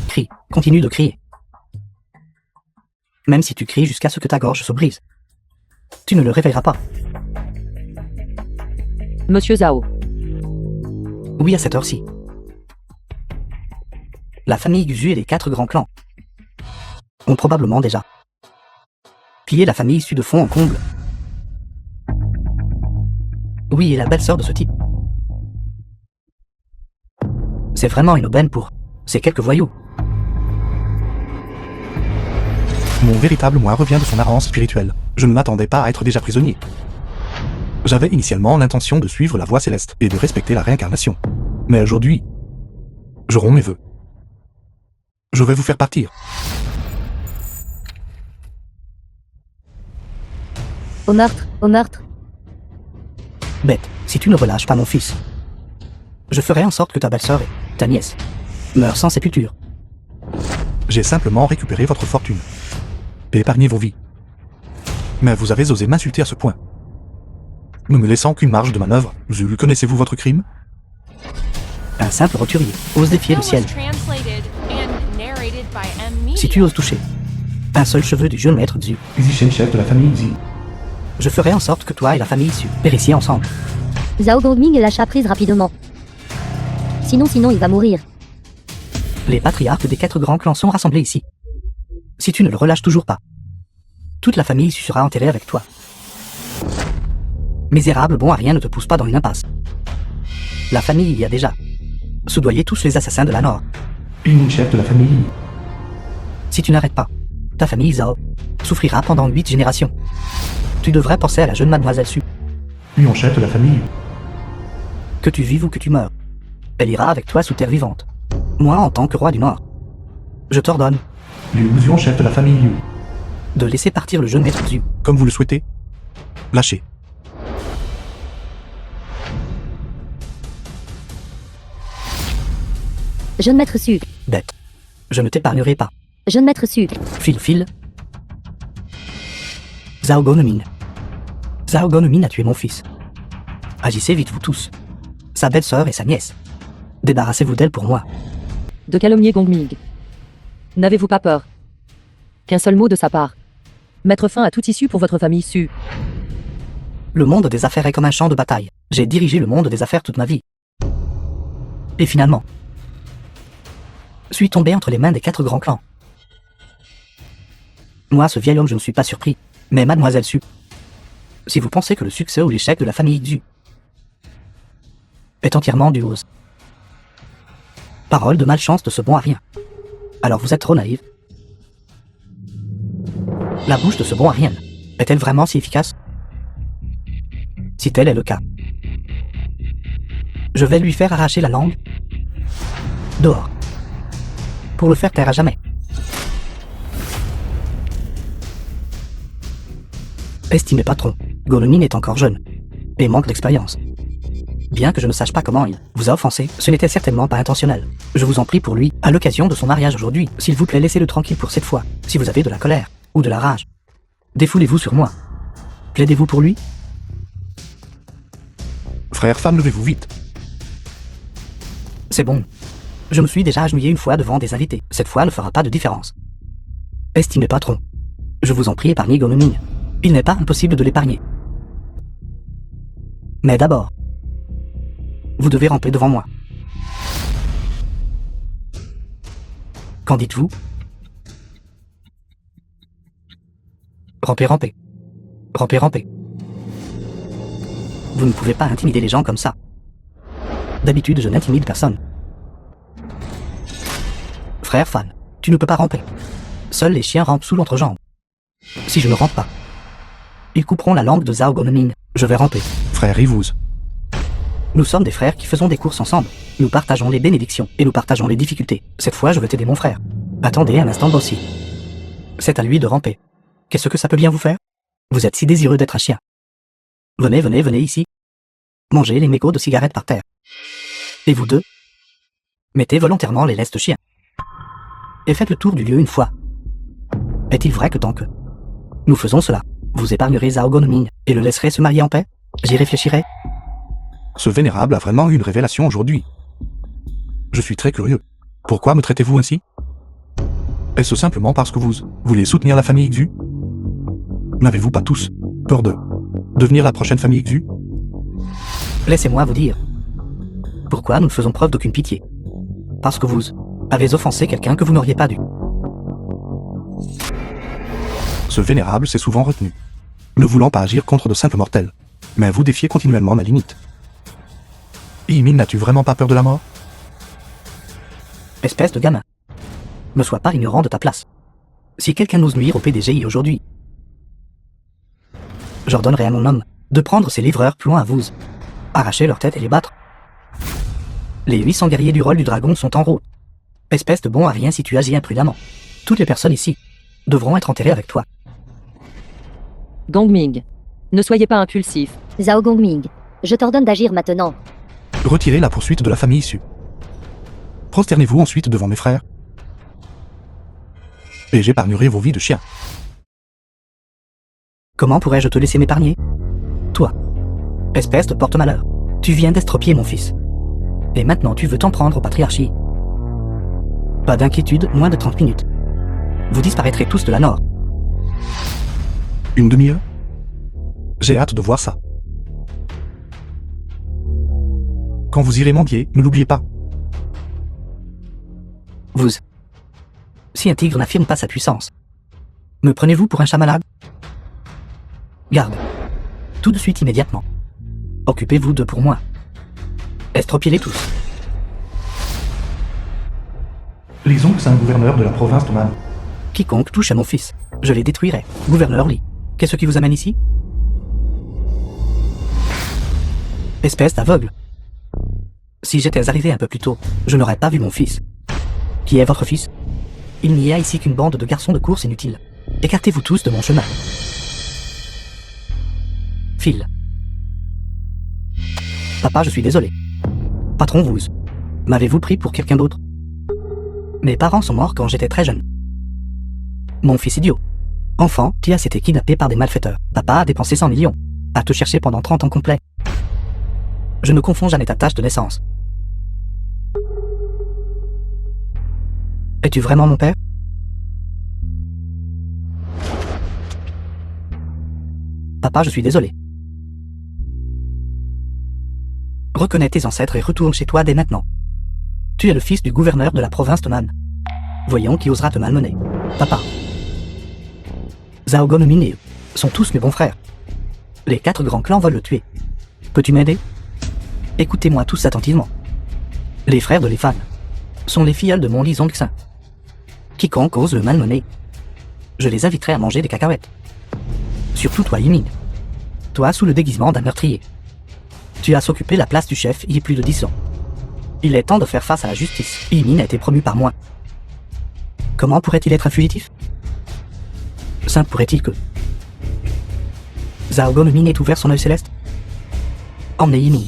Crie, continue de crier. Même si tu cries jusqu'à ce que ta gorge se brise, tu ne le réveilleras pas. Monsieur Zhao, Oui, à cette heure-ci. La famille Guzu et les 4 grands clans ont probablement déjà pillé la famille issue de fond en comble. Oui, et la belle-sœur de ce type. C'est vraiment une aubaine pour ces quelques voyous. Mon véritable moi revient de son errance spirituelle. Je ne m'attendais pas à être déjà prisonnier. J'avais initialement l'intention de suivre la voie céleste et de respecter la réincarnation. Mais aujourd'hui, je romps mes vœux. Je vais vous faire partir. Au meurtre, au meurtre. Bête, si tu ne relâches pas mon fils, je ferai en sorte que ta belle-sœur et ta nièce meurent sans sépulture. J'ai simplement récupéré votre fortune. Et épargné vos vies. Mais vous avez osé m'insulter à ce point. Ne me laissant qu'une marge de manœuvre, Zulu, connaissez-vous votre crime? Un simple roturier ose défier le was ciel. translated and narrated by M. Si tu oses toucher un seul cheveu du jeune maître Zhu, Xi chef de la famille Xi. je ferai en sorte que toi et la famille issue périssiez ensemble. Zhao Gongming lâcha prise rapidement. Sinon il va mourir. Les patriarches des 4 grands clans sont rassemblés ici. Si tu ne le relâches toujours pas, toute la famille issue sera enterrée avec toi. Misérable bon à rien ne te pousse pas dans une impasse. La famille y a déjà soudoyé tous les assassins de la Nord. Une chef de la famille. Si tu n'arrêtes pas, ta famille Zhao souffrira pendant 8 générations. Tu devrais penser à la jeune mademoiselle Su. Lion chef de la famille. Que tu vives ou que tu meurs, elle ira avec toi sous terre vivante. Moi, en tant que roi du Nord, je t'ordonne Liu chef de la famille Liu. de laisser partir le jeune maître Zhu. Comme vous le souhaitez. Lâchez. Jeune maître Su. Bête. Je ne t'épargnerai pas. Jeune maître Su. File. Zhao Gonoming. Zhao Gonoming a tué mon fils. Agissez vite vous tous. Sa belle-sœur et sa nièce. Débarrassez-vous d'elle pour moi. de calomnier Gongming. N'avez-vous pas peur qu'un seul mot de sa part mettre fin à toute issue pour votre famille Su? Le monde des affaires est comme un champ de bataille. J'ai dirigé le monde des affaires toute ma vie. Et finalement, suis tombé entre les mains des 4 grands clans. Moi, ce vieil homme, je ne suis pas surpris. Mais mademoiselle Su, si vous pensez que le succès ou l'échec de la famille Xu est entièrement dû aux paroles de malchance de ce bon à rien, alors vous êtes trop naïve. La bouche de ce bon à rien est-elle vraiment si efficace? Si tel est le cas, je vais lui faire arracher la langue dehors, pour le faire taire à jamais. Estimé patron, Gonoming est encore jeune, et manque d'expérience. Bien que je ne sache pas comment il vous a offensé, ce n'était certainement pas intentionnel. Je vous en prie pour lui, à l'occasion de son mariage aujourd'hui, s'il vous plaît, laissez-le tranquille pour cette fois. Si vous avez de la colère, ou de la rage, défoulez-vous sur moi. Plaidez-vous pour lui? Frère, femme, levez-vous vite. C'est bon. Je me suis déjà agenouillé une fois devant des invités. Cette fois ne fera pas de différence. Estimé patron, je vous en prie, épargnez Gonoming. Il n'est pas impossible de l'épargner. Mais d'abord, vous devez ramper devant moi. Qu'en dites-vous, Rampez, rampez. Rampez, rampez. Vous ne pouvez pas intimider les gens comme ça. D'habitude, je n'intimide personne. Frère Fan, tu ne peux pas ramper. Seuls les chiens rampent sous l'entrejambe. Si je ne rampe pas, ils couperont la langue de Zhao Gonming. Je vais ramper. Frère Yvuz. Nous sommes des frères qui faisons des courses ensemble. Nous partageons les bénédictions et nous partageons les difficultés. Cette fois, je veux t'aider mon frère. Attendez un instant aussi. C'est à lui de ramper. Qu'est-ce que ça peut bien vous faire? Vous êtes si désireux d'être un chien. Venez, venez, venez ici. Mangez les mégots de cigarettes par terre. Et vous deux? Mettez volontairement les lestes chiens. Et faites le tour du lieu une fois. Est-il vrai que tant que nous faisons cela, vous épargnerez Zhao Gonming et le laisserez se marier en paix? J'y réfléchirai. Ce vénérable a vraiment eu une révélation aujourd'hui. Je suis très curieux. Pourquoi me traitez-vous ainsi? Est-ce simplement parce que vous voulez soutenir la famille Xu? N'avez-vous pas tous peur de devenir la prochaine famille Xu? Laissez-moi vous dire. Pourquoi nous ne faisons preuve d'aucune pitié? Parce que vous avez offensé quelqu'un que vous n'auriez pas dû. Ce vénérable s'est souvent retenu, ne voulant pas agir contre de simples mortels. Mais vous défiez continuellement ma limite. Yimin, n'as-tu vraiment pas peur de la mort? Espèce de gamin. Ne sois pas ignorant de ta place. Si quelqu'un n'ose nuire au PDGI aujourd'hui, j'ordonnerai à mon homme de prendre ses livreurs plus loin à vous, arracher leur tête et les battre. Les 800 guerriers du rôle du dragon sont en route. Espèce de bon à rien si tu agis imprudemment. Toutes les personnes ici devront être enterrées avec toi. Gongming. Ne soyez pas impulsif. Zhao Gongming, je t'ordonne d'agir maintenant. Retirez la poursuite de la famille issue. Prosternez-vous ensuite devant mes frères. Et j'épargnerai vos vies de chiens. Comment pourrais-je te laisser m'épargner? Toi, espèce de porte-malheur, tu viens d'estropier mon fils. Et maintenant tu veux t'en prendre au patriarchie. Pas d'inquiétude, moins de 30 minutes. Vous disparaîtrez tous de la Nord. Une demi-heure? J'ai hâte de voir ça. Quand vous irez mendier, ne l'oubliez pas. Vous. Si un tigre n'affirme pas sa puissance, me prenez-vous pour un chat malade? Garde. Tout de suite immédiatement. Occupez-vous d'eux pour moi. Estropiez-les tous. Lisons que c'est un gouverneur de la province de Man. Quiconque touche à mon fils, je les détruirai. Gouverneur Li, qu'est-ce qui vous amène ici? Espèce d'aveugle. Si j'étais arrivé un peu plus tôt, je n'aurais pas vu mon fils. Qui est votre fils? Il n'y a ici qu'une bande de garçons de course inutiles. Écartez-vous tous de mon chemin. Phil. Papa, je suis désolé. Patron, vous m'avez-vous pris pour quelqu'un d'autre? Mes parents sont morts quand j'étais très jeune. Mon fils idiot. Enfant, Tia s'était kidnappé par des malfaiteurs. Papa a dépensé 100 millions. À te chercher pendant 30 ans complets. Je ne confonds jamais ta tâche de naissance. Es-tu vraiment mon père? Papa, je suis désolé. Reconnais tes ancêtres et retourne chez toi dès maintenant. Tu es le fils du gouverneur de la province de Man. Voyons qui osera te malmener. Papa. Zhao Gonming et eux sont tous mes bons frères. Les 4 grands clans veulent le tuer. Peux-tu m'aider? Écoutez-moi tous attentivement. Les frères de Lefan sont les filleuls de mon Li Zongxin. Quiconque ose le malmener, je les inviterai à manger des cacahuètes. Surtout toi, Yimin. Toi, sous le déguisement d'un meurtrier. Tu as s'occupé la place du chef il y a plus de 10 ans. Il est temps de faire face à la justice. Yimin a été promu par moi. Comment pourrait-il être un fugitif? Simple pourrait-il que Zhao Gonming ait ouvert son œil céleste? Emmenez Yimin.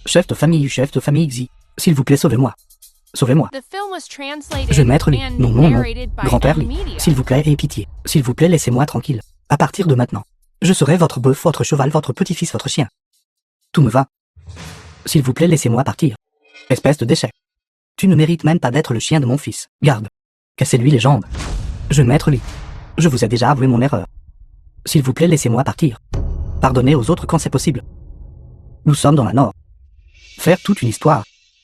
Chef de famille Xi, s'il vous plaît, sauvez-moi. Sauvez-moi. The film was translated Je maître Li. and Non, non, non. narrated by Grand-père Li. Media. S'il vous plaît, ayez pitié. S'il vous plaît, laissez-moi tranquille. À partir de maintenant, je serai votre bœuf, votre cheval, votre petit-fils, votre chien. Tout me va. S'il vous plaît, laissez-moi partir. Espèce de déchet. Tu ne mérites même pas d'être le chien de mon fils. Garde. Cassez-lui les jambes. Je maître Li. Je vous ai déjà avoué mon erreur. S'il vous plaît, laissez-moi partir. Pardonnez aux autres quand c'est possible. Nous sommes dans la Nord. Faire toute une histoire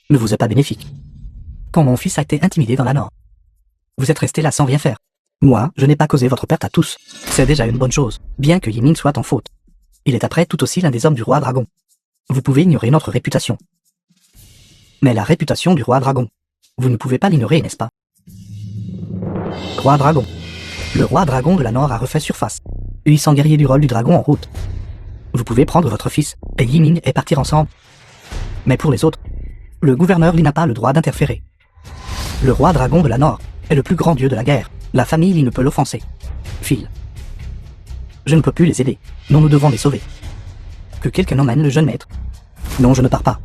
ne vous est pas bénéfique. Quand mon fils a été intimidé dans la Nord, vous êtes resté là sans rien faire. Moi, je n'ai pas causé votre perte à tous. C'est déjà une bonne chose, bien que Yimin soit en faute. Il est après tout aussi l'un des hommes du roi dragon. Vous pouvez ignorer notre réputation. Mais la réputation du roi dragon, vous ne pouvez pas l'ignorer, n'est-ce pas? Roi dragon. Le roi dragon de la Nord a refait surface. 800 guerriers du rôle du dragon en route. Vous pouvez prendre votre fils et Yimin et partir ensemble. Mais pour les autres, le gouverneur Li n'a pas le droit d'interférer. Le roi dragon de la Nord est le plus grand dieu de la guerre. La famille Li ne peut l'offenser. Phil. Je ne peux plus les aider. Non, nous devons les sauver. Que quelqu'un emmène le jeune maître. Non, je ne pars pas.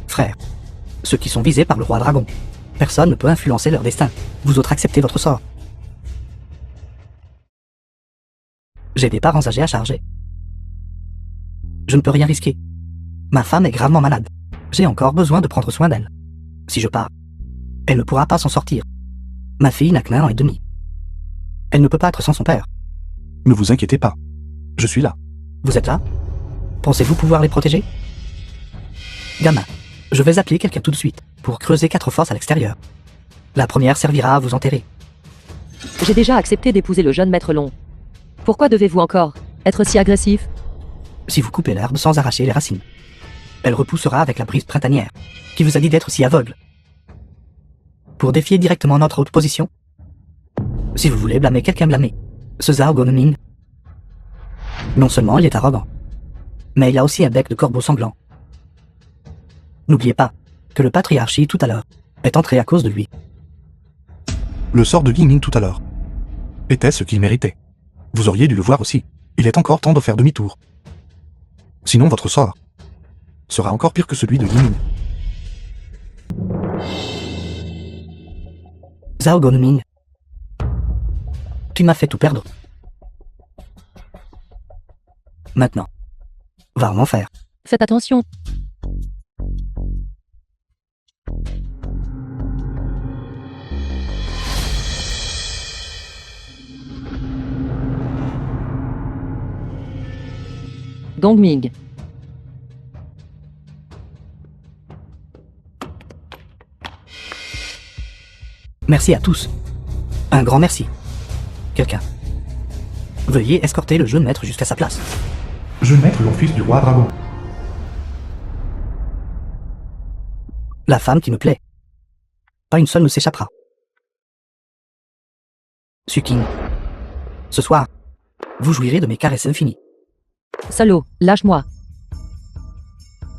Frère. Ceux qui sont visés par le roi dragon. Personne ne peut influencer leur destin. Vous autres acceptez votre sort. J'ai des parents âgés à charger. Je ne peux rien risquer. Ma femme est gravement malade. J'ai encore besoin de prendre soin d'elle. Si je pars, elle ne pourra pas s'en sortir. Ma fille n'a qu'1 an et demi. Elle ne peut pas être sans son père. Ne vous inquiétez pas. Je suis là. Vous êtes là? Pensez-vous pouvoir les protéger? Gamin, je vais appeler quelqu'un tout de suite pour creuser 4 fosses à l'extérieur. La première servira à vous enterrer. J'ai déjà accepté d'épouser le jeune maître long. Pourquoi devez-vous encore être si agressif? Si vous coupez l'herbe sans arracher les racines, elle repoussera avec la brise printanière. Qui vous a dit d'être si aveugle? Pour défier directement notre haute position? Si vous voulez blâmer quelqu'un, blâmez ce Zhao Gonming. Non seulement il est arrogant, mais il a aussi un bec de corbeau sanglant. N'oubliez pas que le patriarchie tout à l'heure est entré à cause de lui. Le sort de Yiming tout à l'heure était ce qu'il méritait. Vous auriez dû le voir aussi. Il est encore temps de faire demi-tour. Sinon votre sort sera encore pire que celui de Yiming. Zhao Gonming, tu m'as fait tout perdre. Maintenant, va en enfer. Faites attention. Gongming. Merci à tous. Un grand merci. Quelqu'un. Veuillez escorter le jeune maître jusqu'à sa place. Jeune maître long fils du roi dragon. La femme qui me plaît. Pas une seule ne s'échappera. Suking. Ce soir, vous jouirez de mes caresses infinies. Salaud, lâche-moi.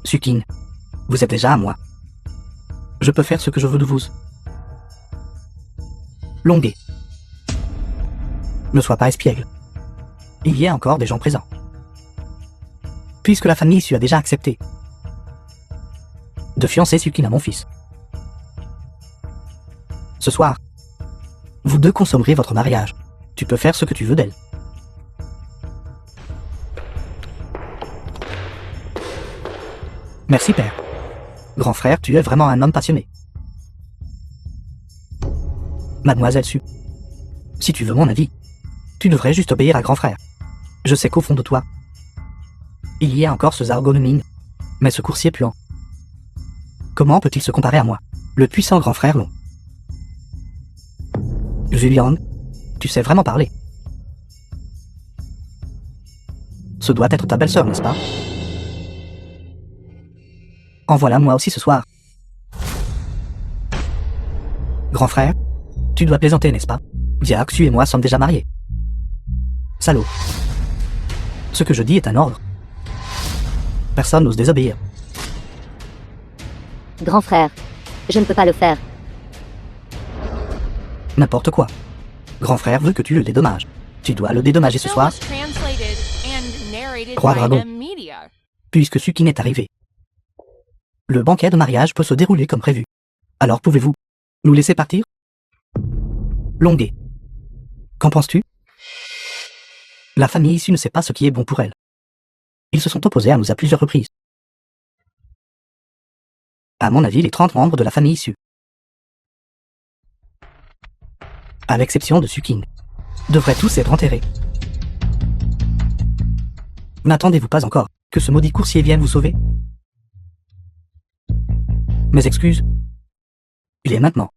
Suking. Vous êtes déjà à moi. Je peux faire ce que je veux de vous. Longuet. Ne sois pas espiègle. Il y a encore des gens présents. Puisque la famille issue a déjà accepté de fiancer Sukin à mon fils. Ce soir, vous deux consommerez votre mariage. Tu peux faire ce que tu veux d'elle. Merci père. Grand frère, tu es vraiment un homme passionné. Mademoiselle Su, si tu veux mon avis, tu devrais juste obéir à grand frère. Je sais qu'au fond de toi, il y a encore ce Zhao Gonming, mais ce coursier puant. Comment peut-il se comparer à moi, le puissant grand frère long? Julian, tu sais vraiment parler. Ce doit être ta belle-sœur, n'est-ce pas? En voilà moi aussi ce soir. Grand frère, tu dois plaisanter, n'est-ce pas? Jiaxu et moi sommes déjà mariés. Salaud. Ce que je dis est un ordre. Personne n'ose désobéir. Grand frère, je ne peux pas le faire. N'importe quoi. Grand frère veut que tu le dédommages. Tu dois le dédommager ce Show soir, was translated and narrated Roi by Dragon. the media. puisque Sukin est arrivé. Le banquet de mariage peut se dérouler comme prévu. Alors pouvez-vous nous laisser partir? Longuet. Qu'en penses-tu? La famille issue ne sait pas ce qui est bon pour elle. Ils se sont opposés à nous à plusieurs reprises. À mon avis, les 30 membres de la famille issue, à l'exception de Sukin, devraient tous être enterrés. N'attendez-vous pas encore que ce maudit coursier vienne vous sauver? Mes excuses. Il est maintenant.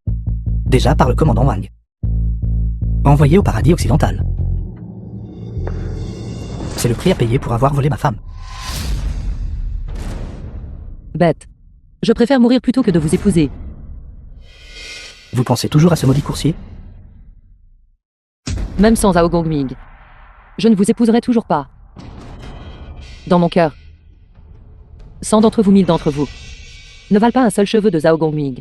déjà par le commandant Wang. Envoyé au paradis occidental. C'est le prix à payer pour avoir volé ma femme. Bête. Je préfère mourir plutôt que de vous épouser. Vous pensez toujours à ce maudit coursier? Même sans Zhao Gongming. Je ne vous épouserai toujours pas. Dans mon cœur. 100 d'entre vous, 1000 d'entre vous, ne valent pas un seul cheveu de Zhao Gongming.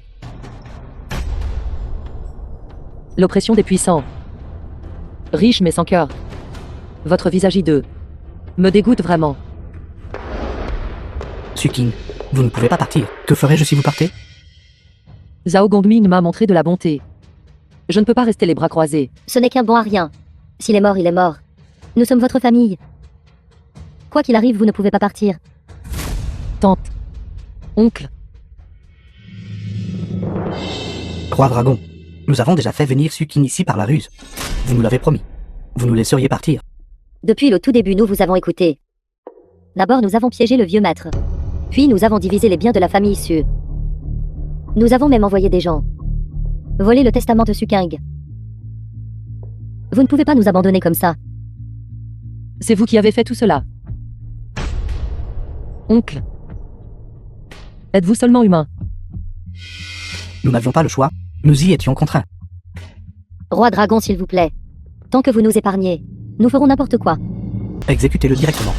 L'oppression des puissants. Riche mais sans cœur. Votre visage hideux. Me dégoûte vraiment. Suking, vous ne pouvez pas partir. Que ferais-je si vous partez? Zhao Gongming m'a montré de la bonté. Je ne peux pas rester les bras croisés. Ce n'est qu'un bon à rien. S'il est mort, il est mort. Nous sommes votre famille. Quoi qu'il arrive, vous ne pouvez pas partir. Tante. Oncle. Roi Dragon, nous avons déjà fait venir Suking ici par la ruse. Vous nous l'avez promis. Vous nous laisseriez partir. Depuis le tout début, nous vous avons écouté. D'abord, nous avons piégé le vieux maître. Puis, nous avons divisé les biens de la famille Su. Nous avons même envoyé des gens. Voler le testament de Suking. Vous ne pouvez pas nous abandonner comme ça. C'est vous qui avez fait tout cela. Oncle. Êtes-vous seulement humain? Nous n'avions pas le choix. Nous y étions contraints. Roi Dragon, s'il vous plaît. Tant que vous nous épargnez, nous ferons n'importe quoi. Exécutez-le directement.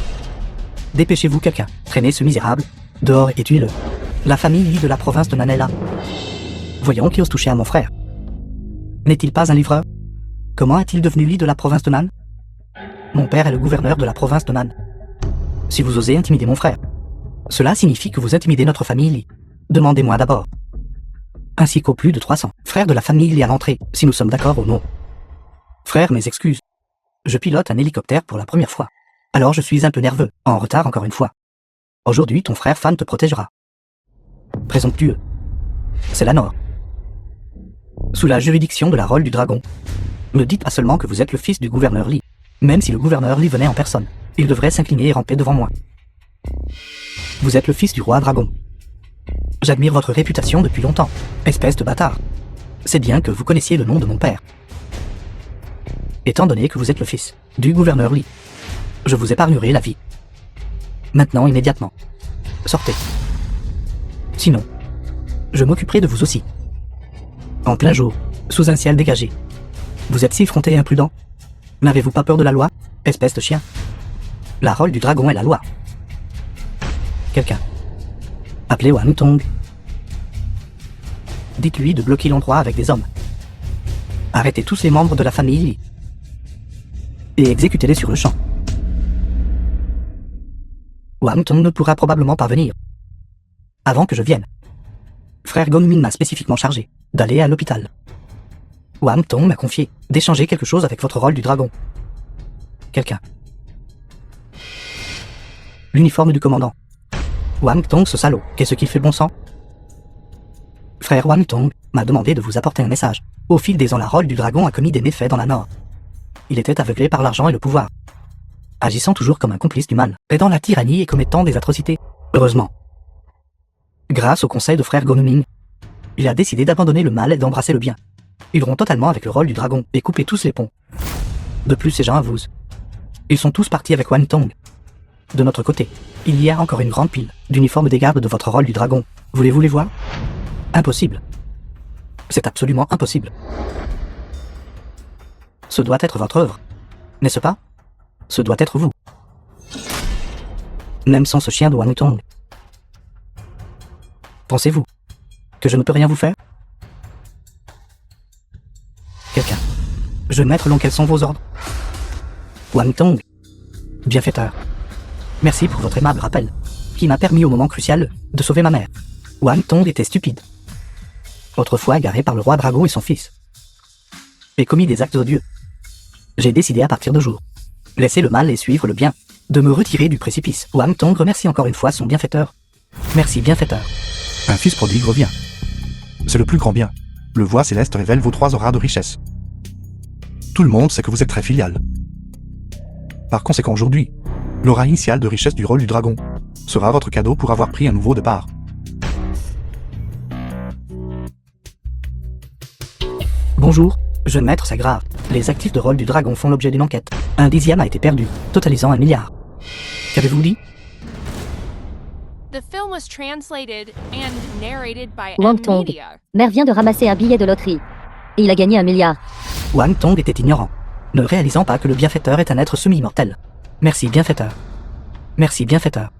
Dépêchez-vous quelqu'un. Traînez ce misérable. Dehors et tuez-le. La famille Li de la province de Nan est là. Voyons qui ose toucher à mon frère. N'est-il pas un livreur? Comment est-il devenu Li de la province de Nan? Mon père est le gouverneur de la province de Nan. Si vous osez intimider mon frère, cela signifie que vous intimidez notre famille Li. Demandez-moi d'abord. Ainsi qu'aux plus de 300 frères de la famille Li à l'entrée, si nous sommes d'accord ou non. Frère, mes excuses. Je pilote un hélicoptère pour la première fois. Alors je suis un peu nerveux, en retard encore une fois. Aujourd'hui, ton frère Fan te protégera. Présomptueux. C'est la Nord. Sous la juridiction de la Rôle du Dragon. Ne dites pas seulement que vous êtes le fils du gouverneur Li. Même si le gouverneur Li venait en personne, il devrait s'incliner et ramper devant moi. Vous êtes le fils du roi Dragon. J'admire votre réputation depuis longtemps, espèce de bâtard. C'est bien que vous connaissiez le nom de mon père. Étant donné que vous êtes le fils du gouverneur Li, je vous épargnerai la vie. Maintenant, immédiatement. Sortez. Sinon, je m'occuperai de vous aussi. En plein jour, sous un ciel dégagé. Vous êtes si effronté et imprudent. N'avez-vous pas peur de la loi, espèce de chien? La Rôle du Dragon est la loi. Quelqu'un. Appelez Wang Tong. Dites-lui de bloquer l'endroit avec des hommes. Arrêtez tous les membres de la famille Li. Et exécutez-les sur le champ. Wang Tong ne pourra probablement pas venir. Avant que je vienne. Frère Gongmin m'a spécifiquement chargé d'aller à l'hôpital. Wang Tong m'a confié d'échanger quelque chose avec votre Rôle du Dragon. Quelqu'un. L'uniforme du commandant. Wang Tong, ce salaud, qu'est-ce qu'il fait bon sang? Frère Wang Tong m'a demandé de vous apporter un message. Au fil des ans, la Rôle du Dragon a commis des méfaits dans la Nord. Il était aveuglé par l'argent et le pouvoir, agissant toujours comme un complice du mal, aidant la tyrannie et commettant des atrocités. Heureusement, grâce au conseil de frère Gongming, il a décidé d'abandonner le mal et d'embrasser le bien. Ils rompt totalement avec le Rôle du Dragon et coupent tous les ponts. De plus, ces gens avouent. Ils sont tous partis avec Wang Tong. De notre côté, il y a encore une grande pile d'uniformes des gardes de votre Rôle du Dragon. Voulez-vous les voir? Impossible. C'est absolument impossible. Ce doit être votre œuvre, n'est-ce pas? Ce doit être vous. Même sans ce chien de Wang Tong. Pensez-vous que je ne peux rien vous faire? Quelqu'un. Jeune maître Long, quels sont vos ordres? Wang Tong. Bienfaiteur. Merci pour votre aimable rappel, qui m'a permis au moment crucial de sauver ma mère. Wang Tong était stupide. Autrefois égaré par le roi Dragon et son fils. Et commis des actes odieux. J'ai décidé à partir de jour. Laisser le mal et suivre le bien. De me retirer du précipice. Wang Tong remercie encore une fois son bienfaiteur. Merci bienfaiteur. Un fils prodigue revient. C'est le plus grand bien. Le voie céleste révèle vos 3 auras de richesse. Tout le monde sait que vous êtes très filial. Par conséquent aujourd'hui, l'aura initiale de richesse du Rôle du Dragon sera votre cadeau pour avoir pris un nouveau départ. Bonjour, jeune maître, c'est grave. Les actifs de rôle du dragon font l'objet d'une enquête. 1/10 a été perdu, totalisant 1 milliard. Qu'avez-vous dit? The film was translated and narrated by Wang Tong. Media. Mère vient de ramasser un billet de loterie. Et il a gagné 1 milliard. Wang Tong était ignorant, ne réalisant pas que le bienfaiteur est un être semi-immortel. Merci, bienfaiteur. Merci, bienfaiteur.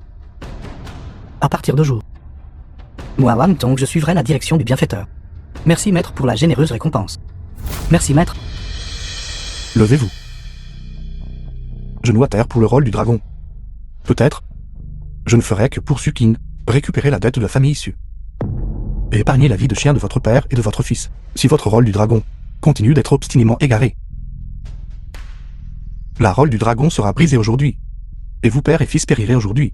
À partir de jour. Moi, Wang Tong, je suivrai la direction du bienfaiteur. Merci, maître, pour la généreuse récompense. Merci, maître. Levez-vous. Genou à terre pour le rôle du dragon. Peut-être, je ne ferai que pour Suking, récupérer la dette de la famille issue. Et épargner la vie de chien de votre père et de votre fils, si votre rôle du dragon continue d'être obstinément égaré. La rôle du dragon sera brisée aujourd'hui. Et vous, père et fils, périrez aujourd'hui.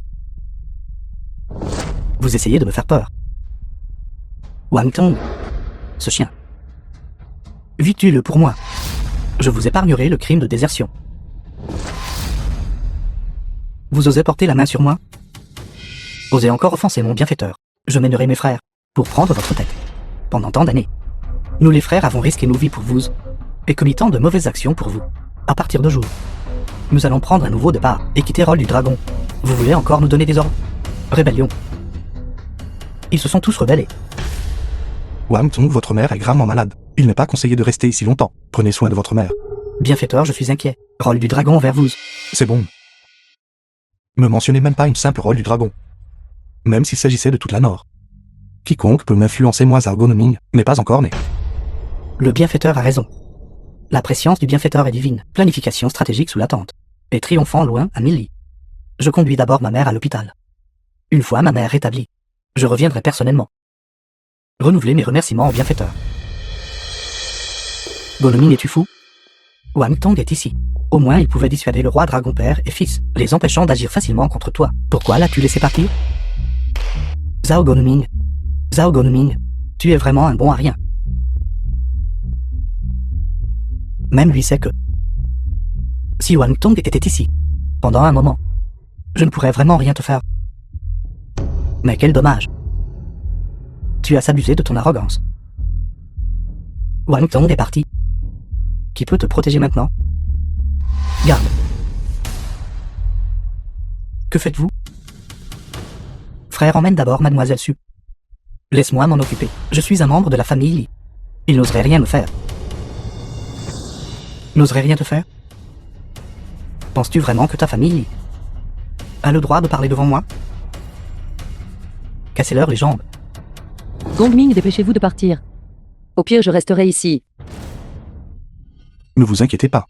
Vous essayez de me faire peur. Wang Tong. Ce chien. Vite-le pour moi. Je vous épargnerai le crime de désertion. Vous osez porter la main sur moi? Osez encore offenser mon bienfaiteur. Je mènerai mes frères pour prendre votre tête. Pendant tant d'années. Nous les frères avons risqué nos vies pour vous et commis tant de mauvaises actions pour vous. À partir de jour, nous allons prendre un nouveau départ et quitter rôle du dragon. Vous voulez encore nous donner des ordres? Rébellion. Ils se sont tous rebellés. Wang Tong, votre mère est gravement malade. Il n'est pas conseillé de rester ici longtemps. Prenez soin de votre mère. Bienfaiteur, je suis inquiet. Rôle du dragon envers vous. C'est bon. Me mentionnez même pas une simple rôle du dragon. Même s'il s'agissait de toute la Nord. Quiconque peut m'influencer, moi, Zhao Gonming, n'est pas encore né. Le bienfaiteur a raison. La préscience du bienfaiteur est divine. Planification stratégique sous la tente. Et triomphant loin à 1000 lits. Je conduis d'abord ma mère à l'hôpital. Une fois ma mère rétablie, je reviendrai personnellement. Renouveler mes remerciements au bienfaiteur. Gonming, es-tu fou? Wang Tong est ici. Au moins il pouvait dissuader le roi dragon père et fils, les empêchant d'agir facilement contre toi. Pourquoi l'as-tu laissé partir? Zhao Gonming. Zhao Gonming, tu es vraiment un bon à rien. Même lui sait que si Wang Tong était ici, pendant un moment, je ne pourrais vraiment rien te faire. Mais quel dommage. Tu as s'abuser de ton arrogance. Wang Tong est parti. Qui peut te protéger maintenant? Garde. Que faites-vous? Frère, emmène d'abord mademoiselle Su. Laisse-moi m'en occuper. Je suis un membre de la famille Li. Il n'oserait rien me faire. N'oserait rien te faire? Penses-tu vraiment que ta famille Li a le droit de parler devant moi? Cassez-leur les jambes. Gongming, dépêchez-vous de partir. Au pire, je resterai ici. Ne vous inquiétez pas.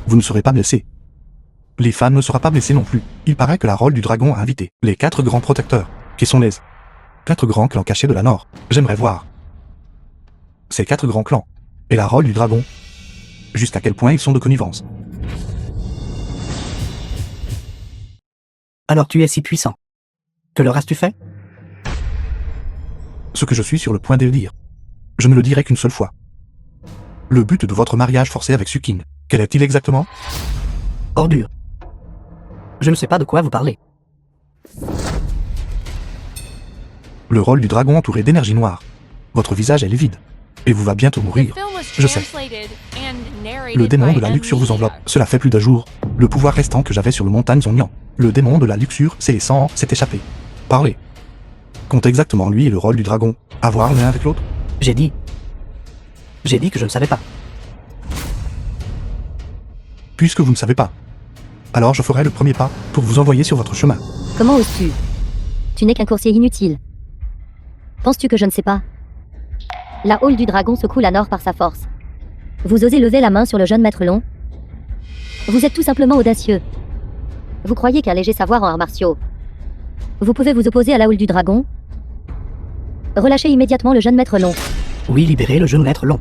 Vous ne serez pas blessé. Les fans ne seront pas blessés non plus. Il paraît que la rôle du dragon a invité les 4 grands protecteurs, qui sont les 4 grands clans cachés de la Nord. J'aimerais voir ces 4 grands clans et la rôle du dragon. Jusqu'à quel point ils sont de connivence. Alors tu es si puissant. Que leur as-tu fait? Ce que je suis sur le point de le dire. Je ne le dirai qu'une seule fois. Le but de votre mariage forcé avec Suking, quel est-il exactement? Ordure. Je ne sais pas de quoi vous parlez. Le rôle du dragon entouré d'énergie noire. Votre visage est livide. Et vous va bientôt The mourir. film was Je sais. translated and narrated Le démon by de la luxure vous Media. enveloppe. Cela fait plus d'un jour. Le pouvoir restant que j'avais sur le montagne Zonyan. Le démon de la luxure, c'est les 100 ans, s'est échappé. Parlez. Compte exactement lui et le rôle du dragon. Avoir l'un avec l'autre? J'ai dit que je ne savais pas. Puisque vous ne savez pas. Alors je ferai le premier pas pour vous envoyer sur votre chemin. Comment oses-tu? Tu n'es qu'un coursier inutile. Penses-tu que je ne sais pas? La hall du dragon secoue la Nord par sa force. Vous osez lever la main sur le jeune maître long? Vous êtes tout simplement audacieux. Vous croyez qu'un léger savoir en arts martiaux vous pouvez vous opposer à la hall du dragon? Relâchez immédiatement le jeune maître long. Oui, libérez le jeune maître long.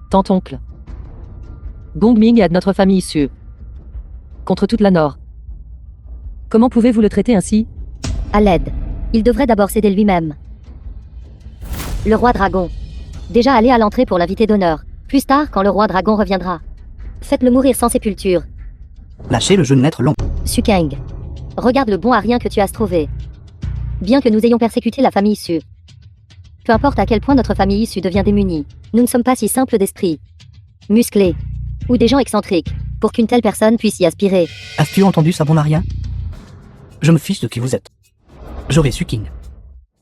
Tant-oncle. Gongming est de notre famille issue. Contre toute la Nord. Comment pouvez-vous le traiter ainsi? À l'aide. Il devrait d'abord céder lui-même. Le roi dragon. Déjà allé à l'entrée pour l'invité d'honneur. Plus tard, quand le roi dragon reviendra. Faites-le mourir sans sépulture. Lâchez le jeune maître long. Sukeng. Regarde le bon à rien que tu as trouvé. Bien que nous ayons persécuté la famille Su. Peu importe à quel point notre famille issue devient démunie, nous ne sommes pas si simples d'esprit, musclés, ou des gens excentriques, pour qu'une telle personne puisse y aspirer. As-tu entendu ça, bon Aria? Je me fiche de qui vous êtes. J'aurais su King.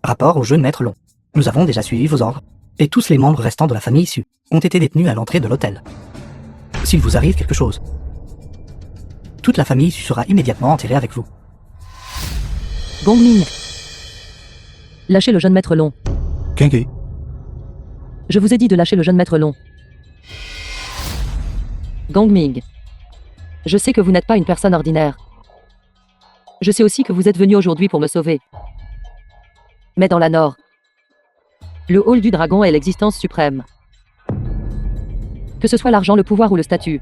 Rapport au jeu de Maître Long. Nous avons déjà suivi vos ordres, et tous les membres restants de la famille issue ont été détenus à l'entrée de l'hôtel. S'il vous arrive quelque chose, toute la famille issue sera immédiatement enterrée avec vous. Gongming. Lâchez le jeune maître Long. Kenge, Je vous ai dit de lâcher le jeune maître Long. Gongming. Je sais que vous n'êtes pas une personne ordinaire. Je sais aussi que vous êtes venu aujourd'hui pour me sauver. Mais dans la Nord, le hall du dragon est l'existence suprême. Que ce soit l'argent, le pouvoir ou le statut,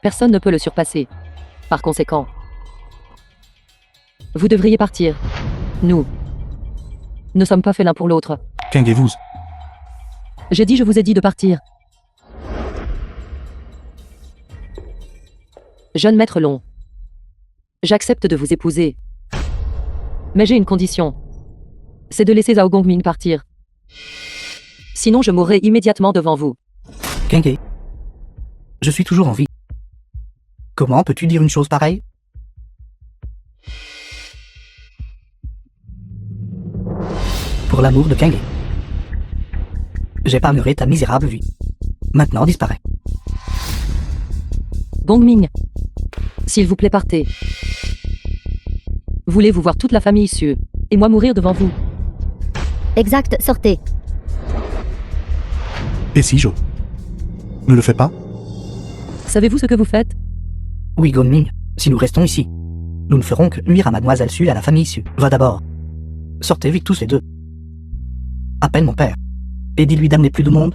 personne ne peut le surpasser. Par conséquent, vous devriez partir. Nous ne sommes pas faits l'un pour l'autre. Kenge vous. Je vous ai dit de partir. Jeune maître Long, j'accepte de vous épouser. Mais j'ai une condition. C'est de laisser Zhao Gongming partir. Sinon je mourrai immédiatement devant vous. Kenge, je suis toujours en vie. Comment peux-tu dire une chose pareille? Pour l'amour de Kenge. J'épargnerai ta misérable vie. Maintenant disparaît. Gongming, s'il vous plaît partez. Voulez-vous voir toute la famille issue, et moi mourir devant vous? Exact, sortez. Et si Jo ne le fais pas? Savez-vous ce que vous faites? Oui, Gonming, si nous restons ici, nous ne ferons que nuire à Mademoiselle Su et à la famille Su. Va d'abord. Sortez vite tous les deux. Appelle mon père. Et dis-lui d'amener plus de monde.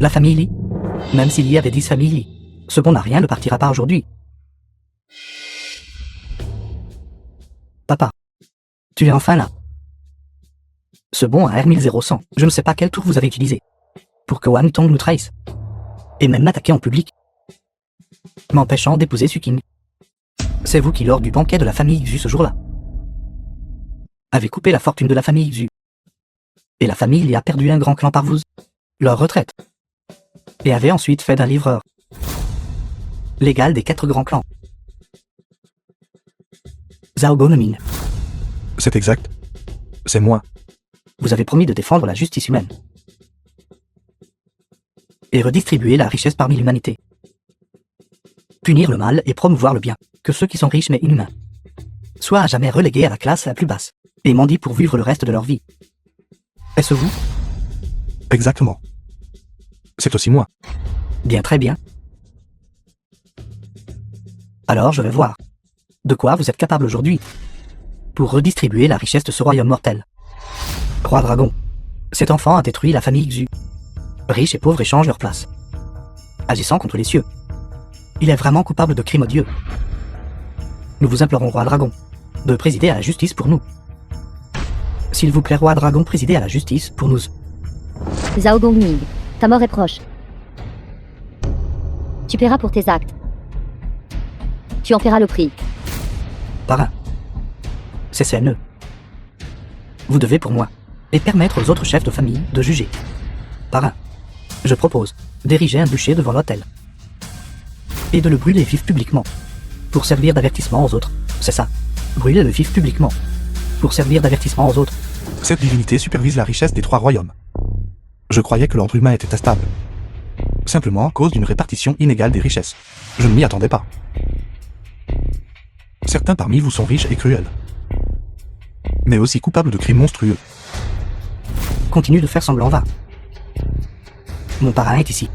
La famille Lee, même s'il y avait 10 familles Lee, ce bon à rien ne partira pas aujourd'hui. Papa, tu es enfin là. Ce bon à R100100, je ne sais pas quel tour vous avez utilisé pour que Wang Tong nous trahisse, et même m'attaquer en public, m'empêchant d'épouser Suking. C'est vous qui, lors du banquet de la famille Xu ce jour-là, avez coupé la fortune de la famille Xu. Et la famille y a perdu un grand clan par vous, leur retraite, et avez ensuite fait d'un livreur l'égal des 4 grands clans. Zhao Gongming, C'est exact. C'est moi. vous avez promis de défendre la justice humaine et redistribuer la richesse parmi l'humanité. Punir le mal et promouvoir le bien, que ceux qui sont riches mais inhumains soient à jamais relégués à la classe la plus basse et mendient pour vivre le reste de leur vie. Est-ce vous? Exactement. C'est aussi moi. Bien, très bien. Alors je vais voir de quoi vous êtes capable aujourd'hui pour redistribuer la richesse de ce royaume mortel. Roi Dragon, cet enfant a détruit la famille Xu. Riches et pauvres échangent leur place, agissant contre les cieux. Il est vraiment coupable de crimes odieux. Nous vous implorons, Roi Dragon, de présider à la justice pour nous. S'il vous plaît, Roi Dragon, présidez à la justice pour nous. Zhao Gongming, ta mort est proche. Tu paieras pour tes actes. Tu en paieras le prix. Parrain, c'est CNE. Vous devez pour moi, et permettre aux autres chefs de famille de juger. Parrain, je propose d'ériger un bûcher devant l'hôtel et de le brûler vif publiquement pour servir d'avertissement aux autres. C'est ça, brûler le vif publiquement pour servir d'avertissement aux autres. Cette divinité supervise la richesse des 3 royaumes. Je croyais que l'ordre humain était instable. Simplement à cause d'une répartition inégale des richesses. Je ne m'y attendais pas. Certains parmi vous sont riches et cruels, mais aussi coupables de crimes monstrueux. Continue de faire semblant, va. Mon parrain est ici.